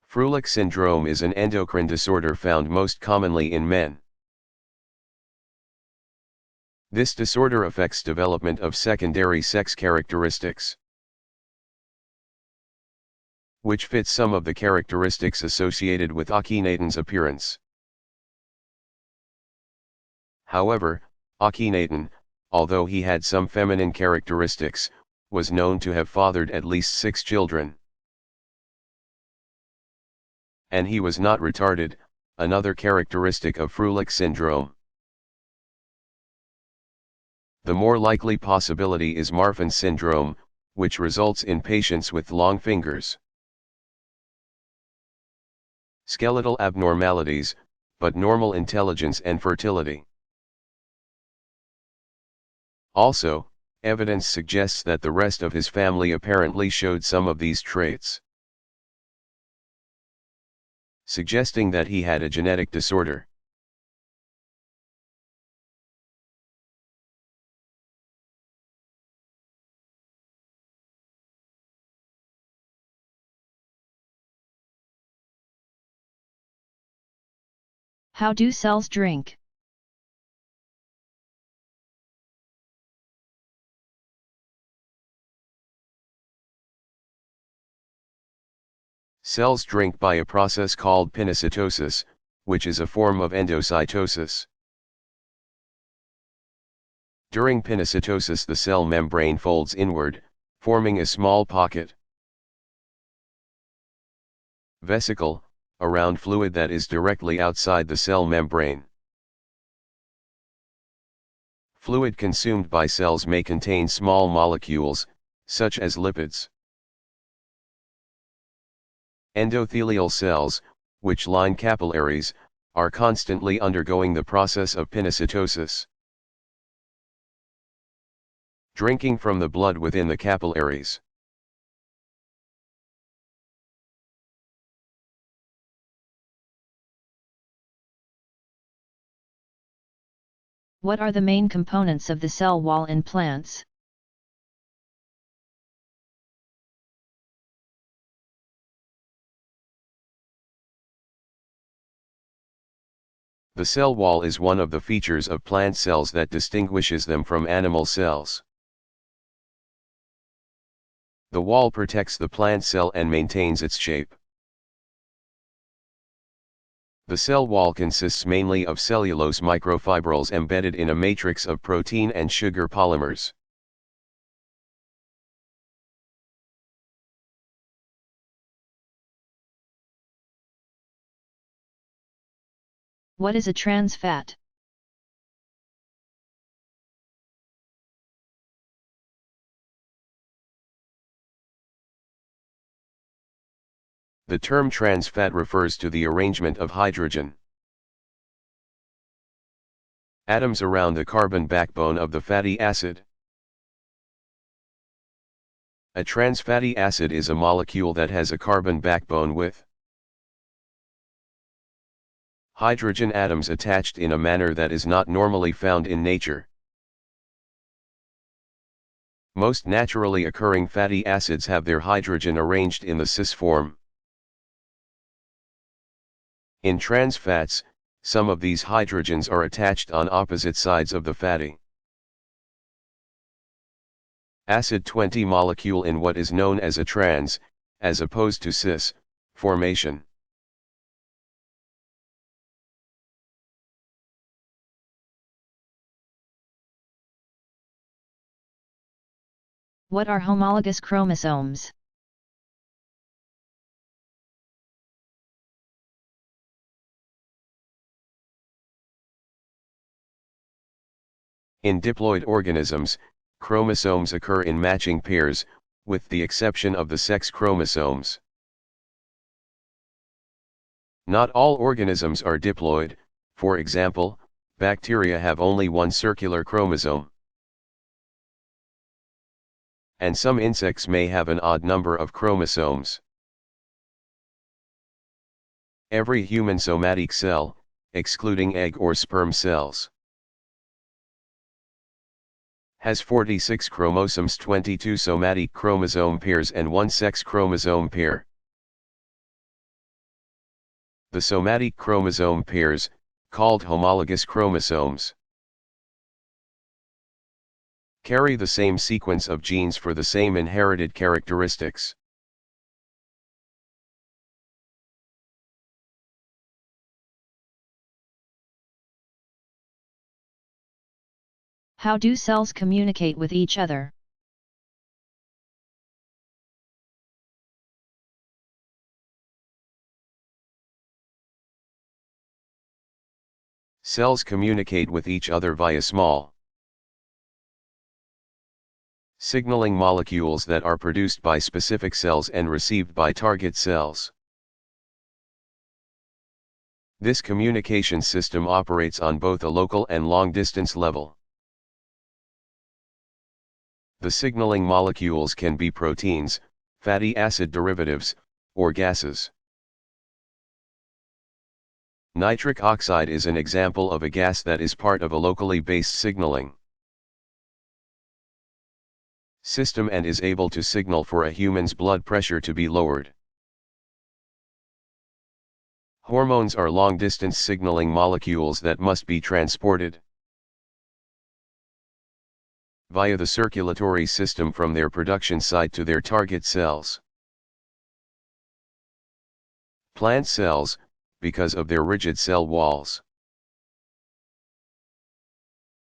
Froelich syndrome is an endocrine disorder found most commonly in men. This disorder affects development of secondary sex characteristics, which fits some of the characteristics associated with Akhenaten's appearance. However, Akhenaten, although he had some feminine characteristics, was known to have fathered at least 6 children. And he was not retarded, another characteristic of Froelich syndrome. The more likely possibility is Marfan syndrome, which results in patients with long fingers. Skeletal abnormalities, but normal intelligence and fertility. Also, evidence suggests that the rest of his family apparently showed some of these traits, suggesting that he had a genetic disorder. How do cells drink? Cells drink by a process called pinocytosis, which is a form of endocytosis. During pinocytosis, the cell membrane folds inward, forming a small pocket, vesicle, around fluid that is directly outside the cell membrane. Fluid consumed by cells may contain small molecules, such as lipids. Endothelial cells, which line capillaries, are constantly undergoing the process of pinocytosis, drinking from the blood within the capillaries. What are the main components of the cell wall in plants? The cell wall is one of the features of plant cells that distinguishes them from animal cells. The wall protects the plant cell and maintains its shape. The cell wall consists mainly of cellulose microfibrils embedded in a matrix of protein and sugar polymers. What is a trans fat? The term trans fat refers to the arrangement of hydrogen atoms around the carbon backbone of the fatty acid. A trans fatty acid is a molecule that has a carbon backbone with hydrogen atoms attached in a manner that is not normally found in nature. Most naturally occurring fatty acids have their hydrogen arranged in the cis form. In trans fats, some of these hydrogens are attached on opposite sides of the fatty acid 20 molecule in what is known as a trans, as opposed to cis, formation. What are homologous chromosomes? In diploid organisms, chromosomes occur in matching pairs, with the exception of the sex chromosomes. Not all organisms are diploid, for example, bacteria have only one circular chromosome. And some insects may have an odd number of chromosomes. Every human somatic cell, excluding egg or sperm cells, has 46 chromosomes, 22 somatic chromosome pairs and one sex chromosome pair. The somatic chromosome pairs, called homologous chromosomes, carry the same sequence of genes for the same inherited characteristics. How do cells communicate with each other? Cells communicate with each other via small signaling molecules that are produced by specific cells and received by target cells. This communication system operates on both a local and long-distance level. The signaling molecules can be proteins, fatty acid derivatives, or gases. Nitric oxide is an example of a gas that is part of a locally based signaling system and is able to signal for a human's blood pressure to be lowered. Hormones are long-distance signaling molecules that must be transported via the circulatory system from their production site to their target cells. Plant cells, because of their rigid cell walls,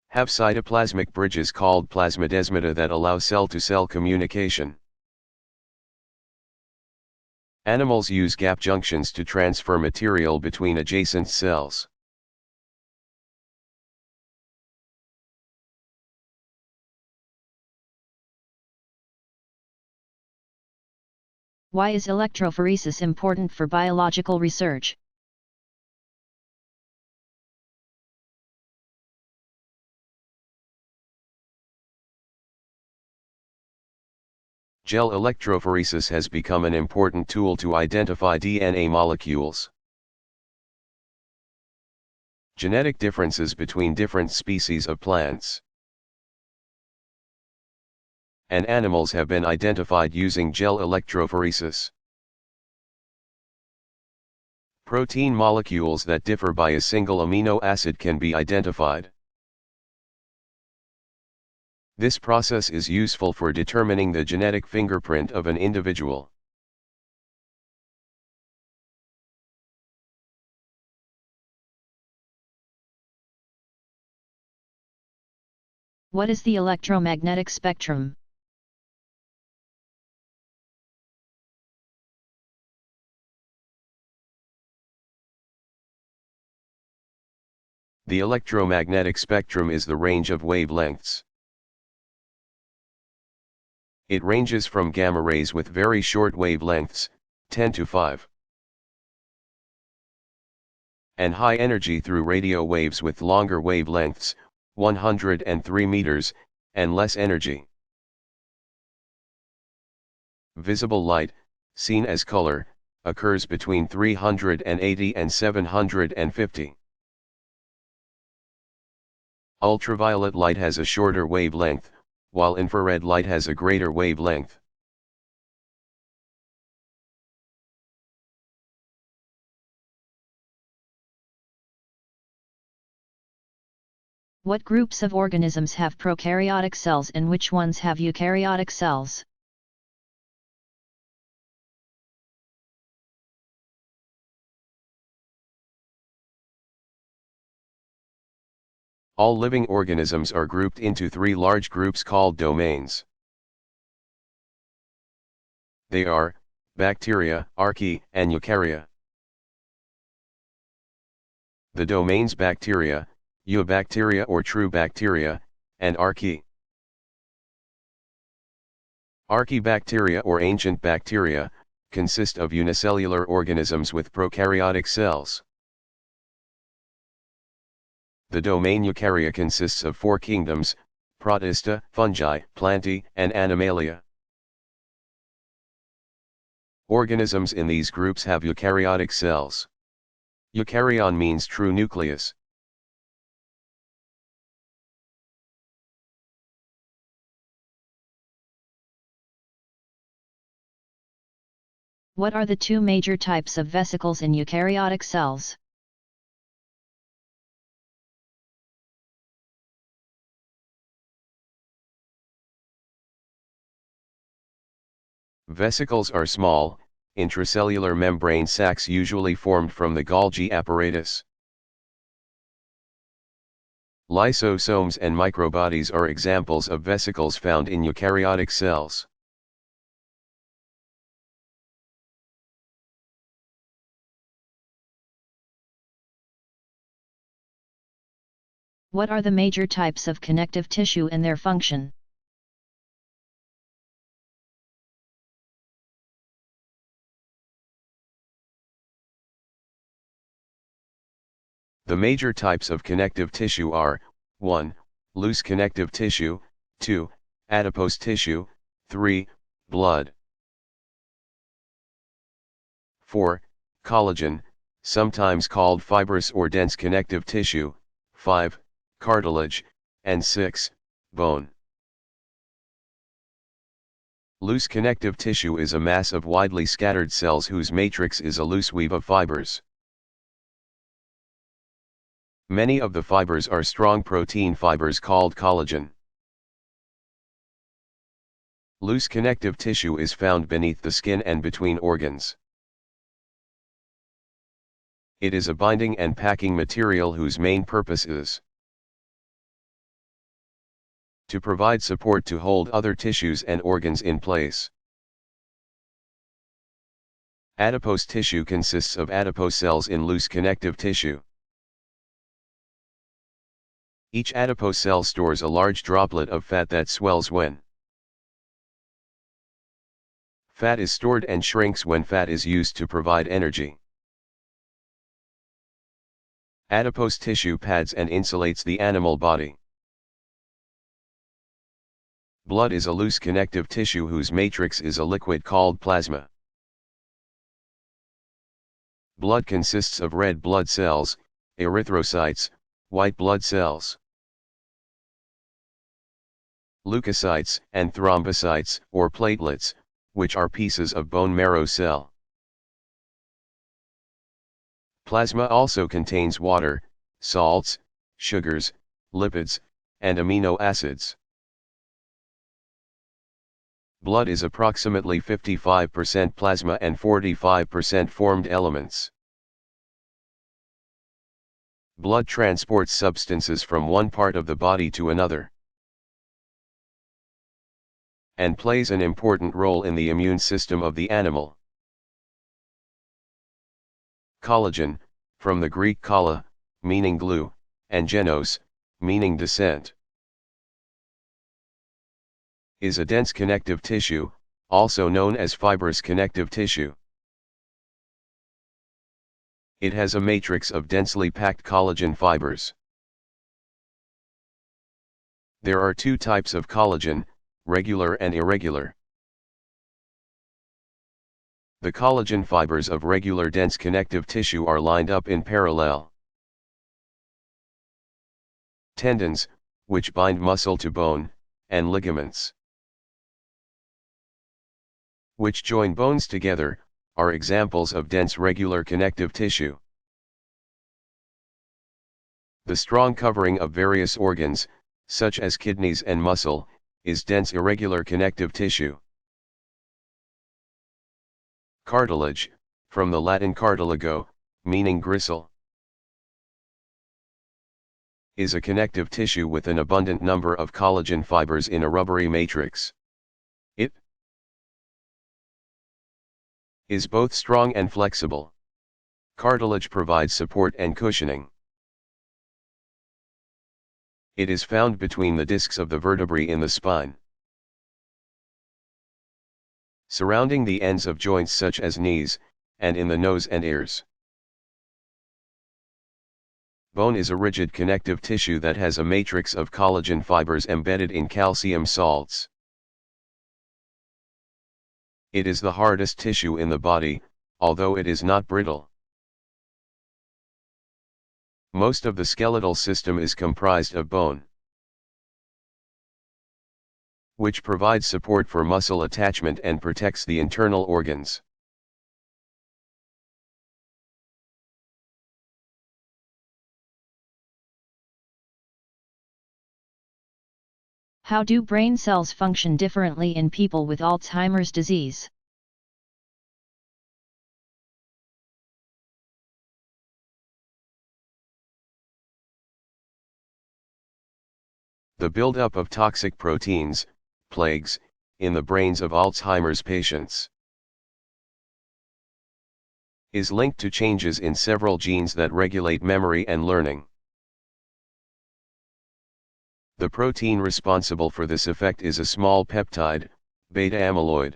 have cytoplasmic bridges called plasmidesmata that allow cell-to-cell communication. Animals use gap junctions to transfer material between adjacent cells. Why is electrophoresis important for biological research? Gel electrophoresis has become an important tool to identify DNA molecules. Genetic differences between different species of plants and animals have been identified using gel electrophoresis. Protein molecules that differ by a single amino acid can be identified. This process is useful for determining the genetic fingerprint of an individual. What is the electromagnetic spectrum? The electromagnetic spectrum is the range of wavelengths. It ranges from gamma rays with very short wavelengths, 10 to 5, and high energy through radio waves with longer wavelengths, 103 meters, and less energy. Visible light, seen as color, occurs between 380 and 750. Ultraviolet light has a shorter wavelength, while infrared light has a greater wavelength. What groups of organisms have prokaryotic cells and which ones have eukaryotic cells? All living organisms are grouped into three large groups called domains. They are bacteria, archaea, and eukarya. The domains bacteria, eubacteria or true bacteria, and archaea. Archaebacteria or ancient bacteria consist of unicellular organisms with prokaryotic cells. The domain eukarya consists of four kingdoms: Protista, fungi, plantae, and animalia. Organisms in these groups have eukaryotic cells. Eukaryon means true nucleus. What are the two major types of vesicles in eukaryotic cells? Vesicles are small, intracellular membrane sacs usually formed from the Golgi apparatus. Lysosomes and microbodies are examples of vesicles found in eukaryotic cells. What are the major types of connective tissue and their function? The major types of connective tissue are 1. Loose connective tissue, 2. Adipose tissue, 3. Blood. 4. Collagen, sometimes called fibrous or dense connective tissue, 5. Cartilage, and 6. Bone. Loose connective tissue is a mass of widely scattered cells whose matrix is a loose weave of fibers. Many of the fibers are strong protein fibers called collagen. Loose connective tissue is found beneath the skin and between organs. It is a binding and packing material whose main purpose is to provide support to hold other tissues and organs in place. Adipose tissue consists of adipose cells in loose connective tissue. Each adipose cell stores a large droplet of fat that swells when fat is stored and shrinks when fat is used to provide energy. Adipose tissue pads and insulates the animal body. Blood is a loose connective tissue whose matrix is a liquid called plasma. Blood consists of red blood cells, erythrocytes, white blood cells, leukocytes, and thrombocytes, or platelets, which are pieces of bone marrow cell. Plasma also contains water, salts, sugars, lipids, and amino acids. Blood is approximately 55% plasma and 45% formed elements. Blood transports substances from one part of the body to another, and plays an important role in the immune system of the animal. Collagen, from the Greek kolla, meaning glue, and genos, meaning descent, is a dense connective tissue, also known as fibrous connective tissue. It has a matrix of densely packed collagen fibers. There are two types of collagen, regular and irregular. The collagen fibers of regular dense connective tissue are lined up in parallel. Tendons, which bind muscle to bone, and ligaments, which join bones together, are examples of dense regular connective tissue. The strong covering of various organs, such as kidneys and muscle, is dense irregular connective tissue. Cartilage, from the Latin cartilago, meaning gristle, is a connective tissue with an abundant number of collagen fibers in a rubbery matrix. It is both strong and flexible. Cartilage provides support and cushioning. It is found between the discs of the vertebrae in the spine, surrounding the ends of joints such as knees, and in the nose and ears. Bone is a rigid connective tissue that has a matrix of collagen fibers embedded in calcium salts. It is the hardest tissue in the body, although it is not brittle. Most of the skeletal system is comprised of bone, which provides support for muscle attachment and protects the internal organs. How do brain cells function differently in people with Alzheimer's disease? The buildup of toxic proteins, plaques, in the brains of Alzheimer's patients is linked to changes in several genes that regulate memory and learning. The protein responsible for this effect is a small peptide, beta amyloid.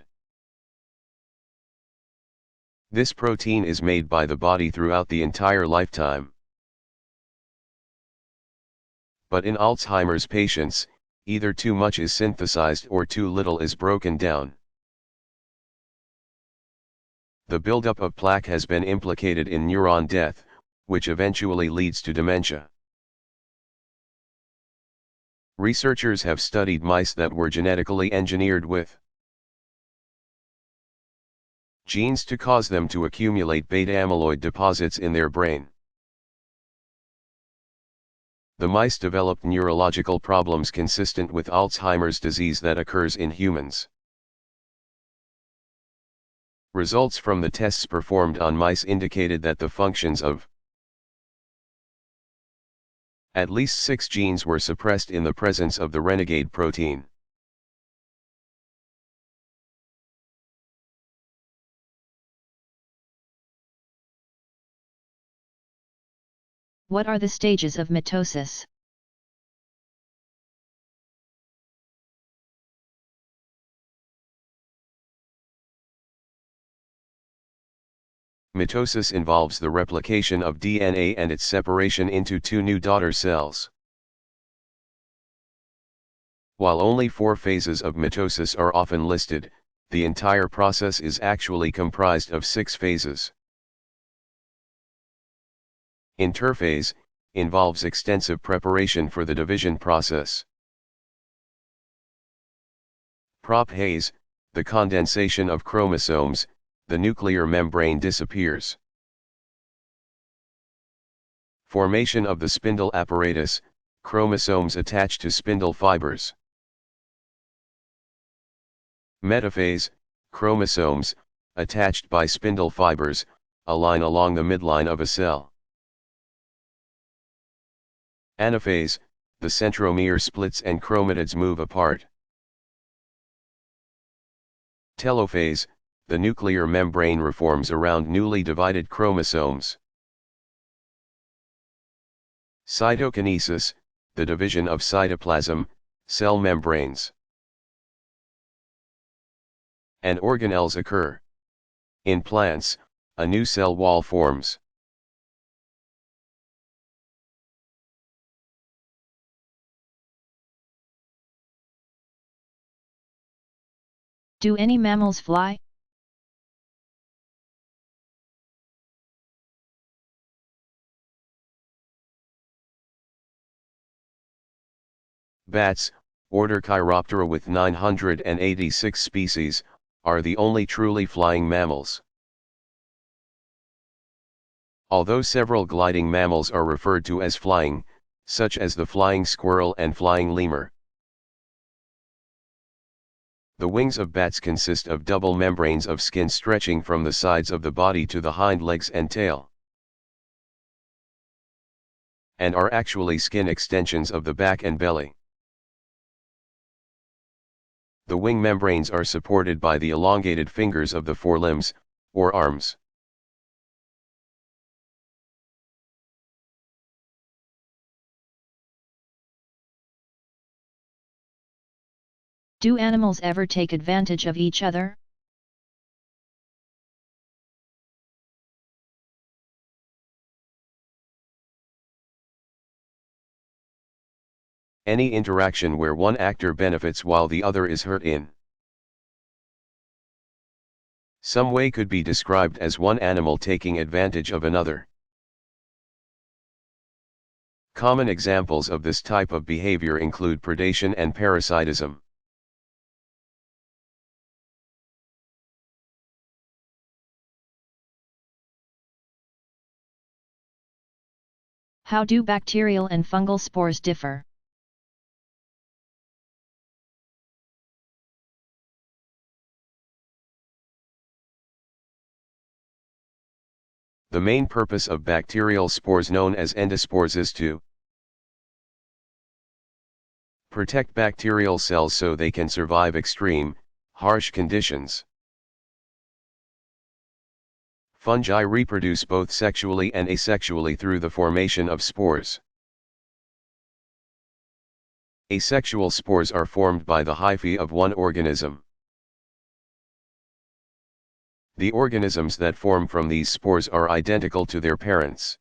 This protein is made by the body throughout the entire lifetime. But in Alzheimer's patients, either too much is synthesized or too little is broken down. The buildup of plaque has been implicated in neuron death, which eventually leads to dementia. Researchers have studied mice that were genetically engineered with genes to cause them to accumulate beta amyloid deposits in their brain. The mice developed neurological problems consistent with Alzheimer's disease that occurs in humans. Results from the tests performed on mice indicated that the functions of at least 6 genes were suppressed in the presence of the renegade protein. What are the stages of mitosis? Mitosis involves the replication of DNA and its separation into 2 new daughter cells. While only 4 phases of mitosis are often listed, the entire process is actually comprised of 6 phases. Interphase involves extensive preparation for the division process. Prophase, the condensation of chromosomes, the nuclear membrane disappears. Formation of the spindle apparatus, chromosomes attached to spindle fibers. Metaphase, chromosomes, attached by spindle fibers, align along the midline of a cell. Anaphase, the centromere splits and chromatids move apart. Telophase, the nuclear membrane reforms around newly divided chromosomes. Cytokinesis, the division of cytoplasm, cell membranes. And organelles occur. In plants, a new cell wall forms. Do any mammals fly? Bats, order Chiroptera with 986 species, are the only truly flying mammals. Although several gliding mammals are referred to as flying, such as the flying squirrel and flying lemur. The wings of bats consist of double membranes of skin stretching from the sides of the body to the hind legs and tail, and are actually skin extensions of the back and belly. The wing membranes are supported by the elongated fingers of the forelimbs, or arms. Do animals ever take advantage of each other? Any interaction where one actor benefits while the other is hurt in some way could be described as one animal taking advantage of another. Common examples of this type of behavior include predation and parasitism. How do bacterial and fungal spores differ? The main purpose of bacterial spores known as endospores is to protect bacterial cells so they can survive extreme, harsh conditions. Fungi reproduce both sexually and asexually through the formation of spores. Asexual spores are formed by the hyphae of one organism. The organisms that form from these spores are identical to their parents.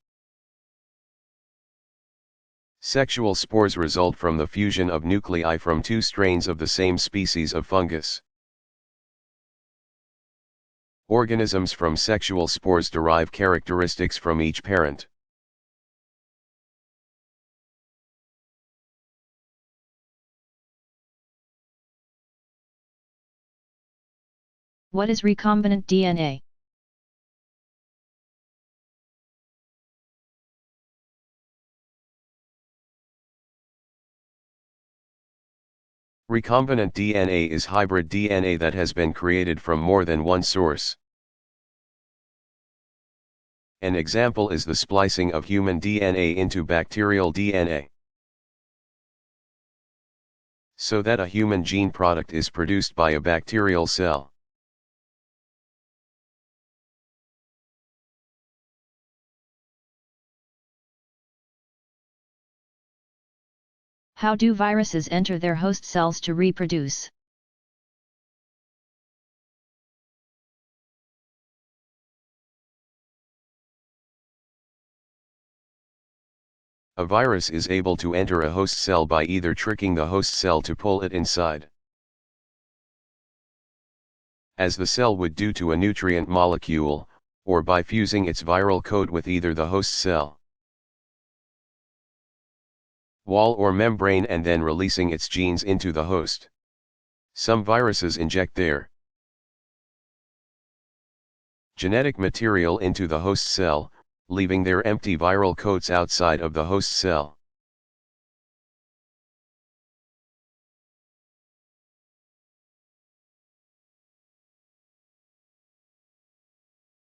Sexual spores result from the fusion of nuclei from two strains of the same species of fungus. Organisms from sexual spores derive characteristics from each parent. What is recombinant DNA? Recombinant DNA is hybrid DNA that has been created from more than one source. An example is the splicing of human DNA into bacterial DNA, so that a human gene product is produced by a bacterial cell. How do viruses enter their host cells to reproduce? A virus is able to enter a host cell by either tricking the host cell to pull it inside, as the cell would do to a nutrient molecule, or by fusing its viral code with either the host cell wall or membrane and then releasing its genes into the host. Some viruses inject their genetic material into the host cell, leaving their empty viral coats outside of the host cell.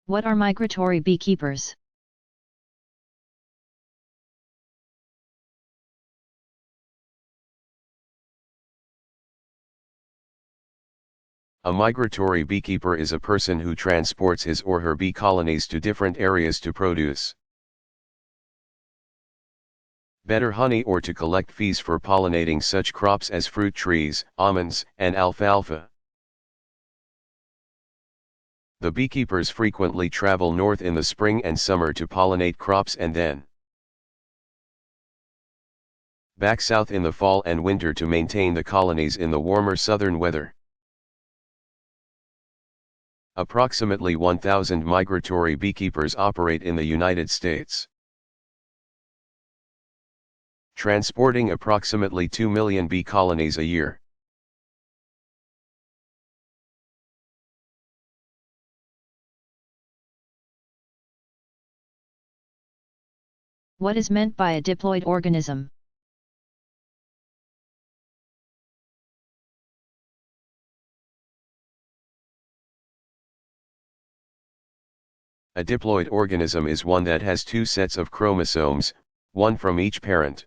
What are migratory beekeepers? A migratory beekeeper is a person who transports his or her bee colonies to different areas to produce better honey or to collect fees for pollinating such crops as fruit trees, almonds, and alfalfa. The beekeepers frequently travel north in the spring and summer to pollinate crops and then back south in the fall and winter to maintain the colonies in the warmer southern weather. Approximately 1,000 migratory beekeepers operate in the United States, transporting approximately 2 million bee colonies a year. What is meant by a diploid organism? A diploid organism is one that has two sets of chromosomes, one from each parent.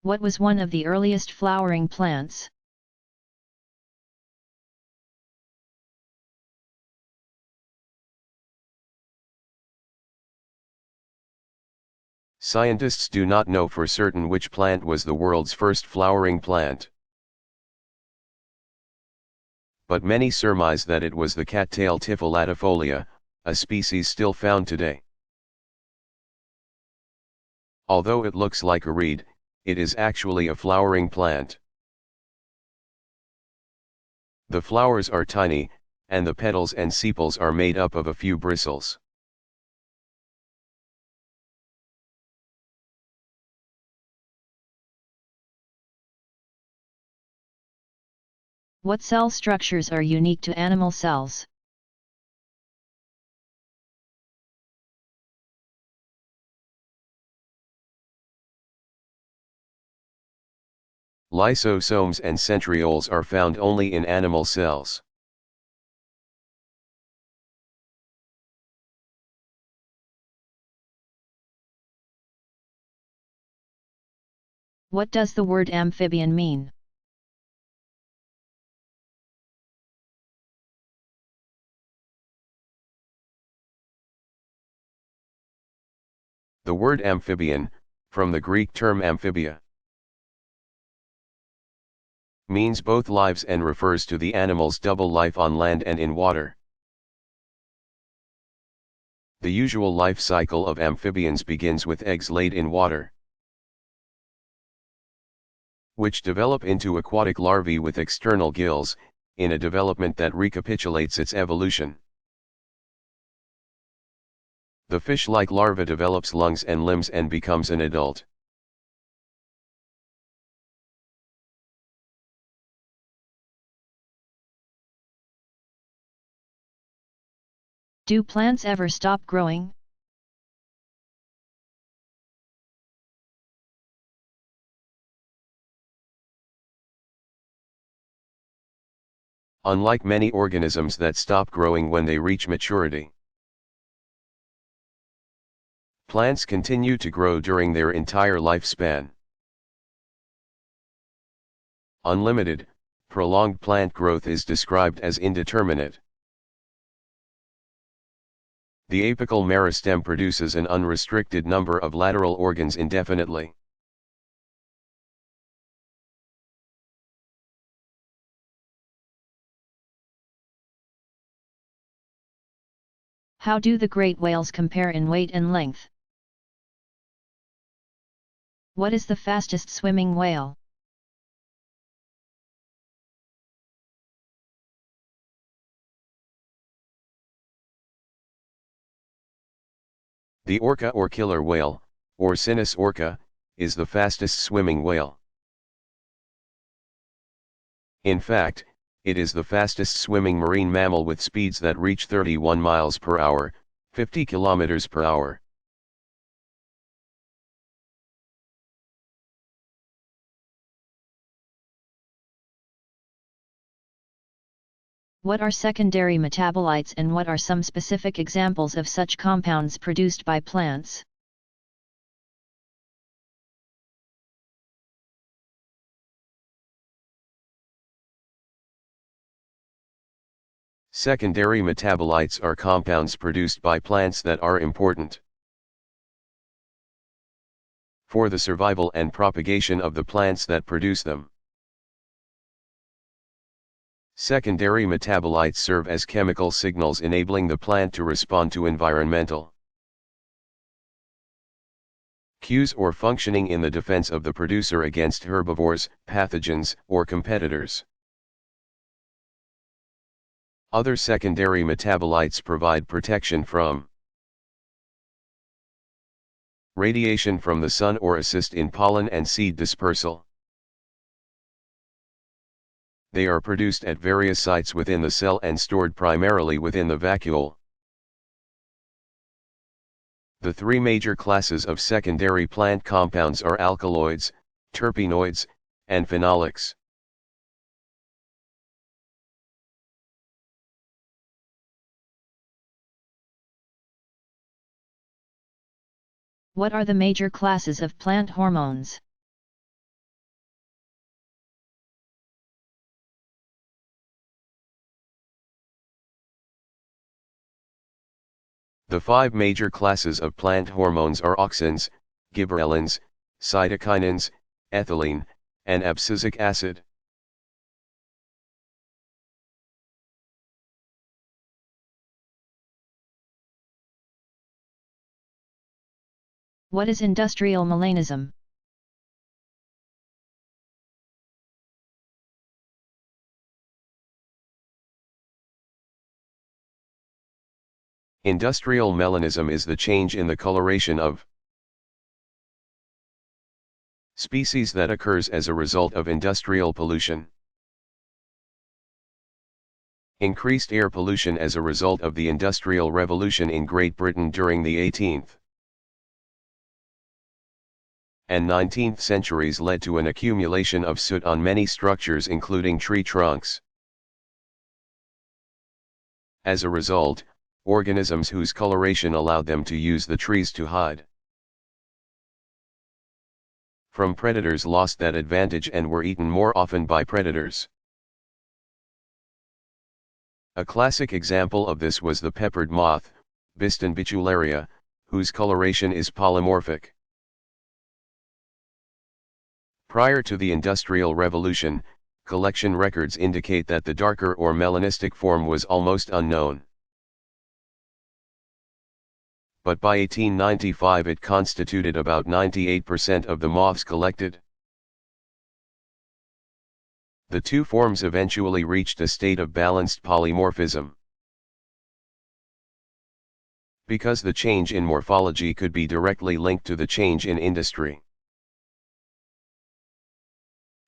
What was one of the earliest flowering plants? Scientists do not know for certain which plant was the world's first flowering plant, but many surmise that it was the cattail Typha latifolia, a species still found today. Although it looks like a reed, it is actually a flowering plant. The flowers are tiny, and the petals and sepals are made up of a few bristles. What cell structures are unique to animal cells? Lysosomes and centrioles are found only in animal cells. What does the word amphibian mean? The word amphibian, from the Greek term amphibia, means both lives and refers to the animal's double life on land and in water. The usual life cycle of amphibians begins with eggs laid in water, which develop into aquatic larvae with external gills, in a development that recapitulates its evolution. The fish-like larva develops lungs and limbs and becomes an adult. Do plants ever stop growing? Unlike many organisms that stop growing when they reach maturity, plants continue to grow during their entire lifespan. Unlimited, prolonged plant growth is described as indeterminate. The apical meristem produces an unrestricted number of lateral organs indefinitely. How do the great whales compare in weight and length? What is the fastest swimming whale? The orca or killer whale, or Sinis orca, is the fastest swimming whale. In fact, it is the fastest swimming marine mammal with speeds that reach 31 miles per hour, 50 kilometers per hour. What are secondary metabolites and what are some specific examples of such compounds produced by plants? Secondary metabolites are compounds produced by plants that are important for the survival and propagation of the plants that produce them. Secondary metabolites serve as chemical signals enabling the plant to respond to environmental cues or functioning in the defense of the producer against herbivores, pathogens, or competitors. Other secondary metabolites provide protection from radiation from the sun or assist in pollen and seed dispersal. They are produced at various sites within the cell and stored primarily within the vacuole. The three major classes of secondary plant compounds are alkaloids, terpenoids, and phenolics. What are the major classes of plant hormones? The five major classes of plant hormones are auxins, gibberellins, cytokinins, ethylene, and abscisic acid. What is industrial melanism? Industrial melanism is the change in the coloration of species that occurs as a result of industrial pollution. Increased air pollution as a result of the Industrial Revolution in Great Britain during the 18th and 19th centuries led to an accumulation of soot on many structures including tree trunks. As a result, organisms whose coloration allowed them to use the trees to hide from predators lost that advantage and were eaten more often by predators. A classic example of this was the peppered moth, Biston bicellaria, whose coloration is polymorphic. Prior to the Industrial Revolution, collection records indicate that the darker or melanistic form was almost unknown. But by 1895 it constituted about 98% of the moths collected. The two forms eventually reached a state of balanced polymorphism. Because the change in morphology could be directly linked to the change in industry.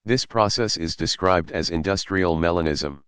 This process is described as industrial melanism.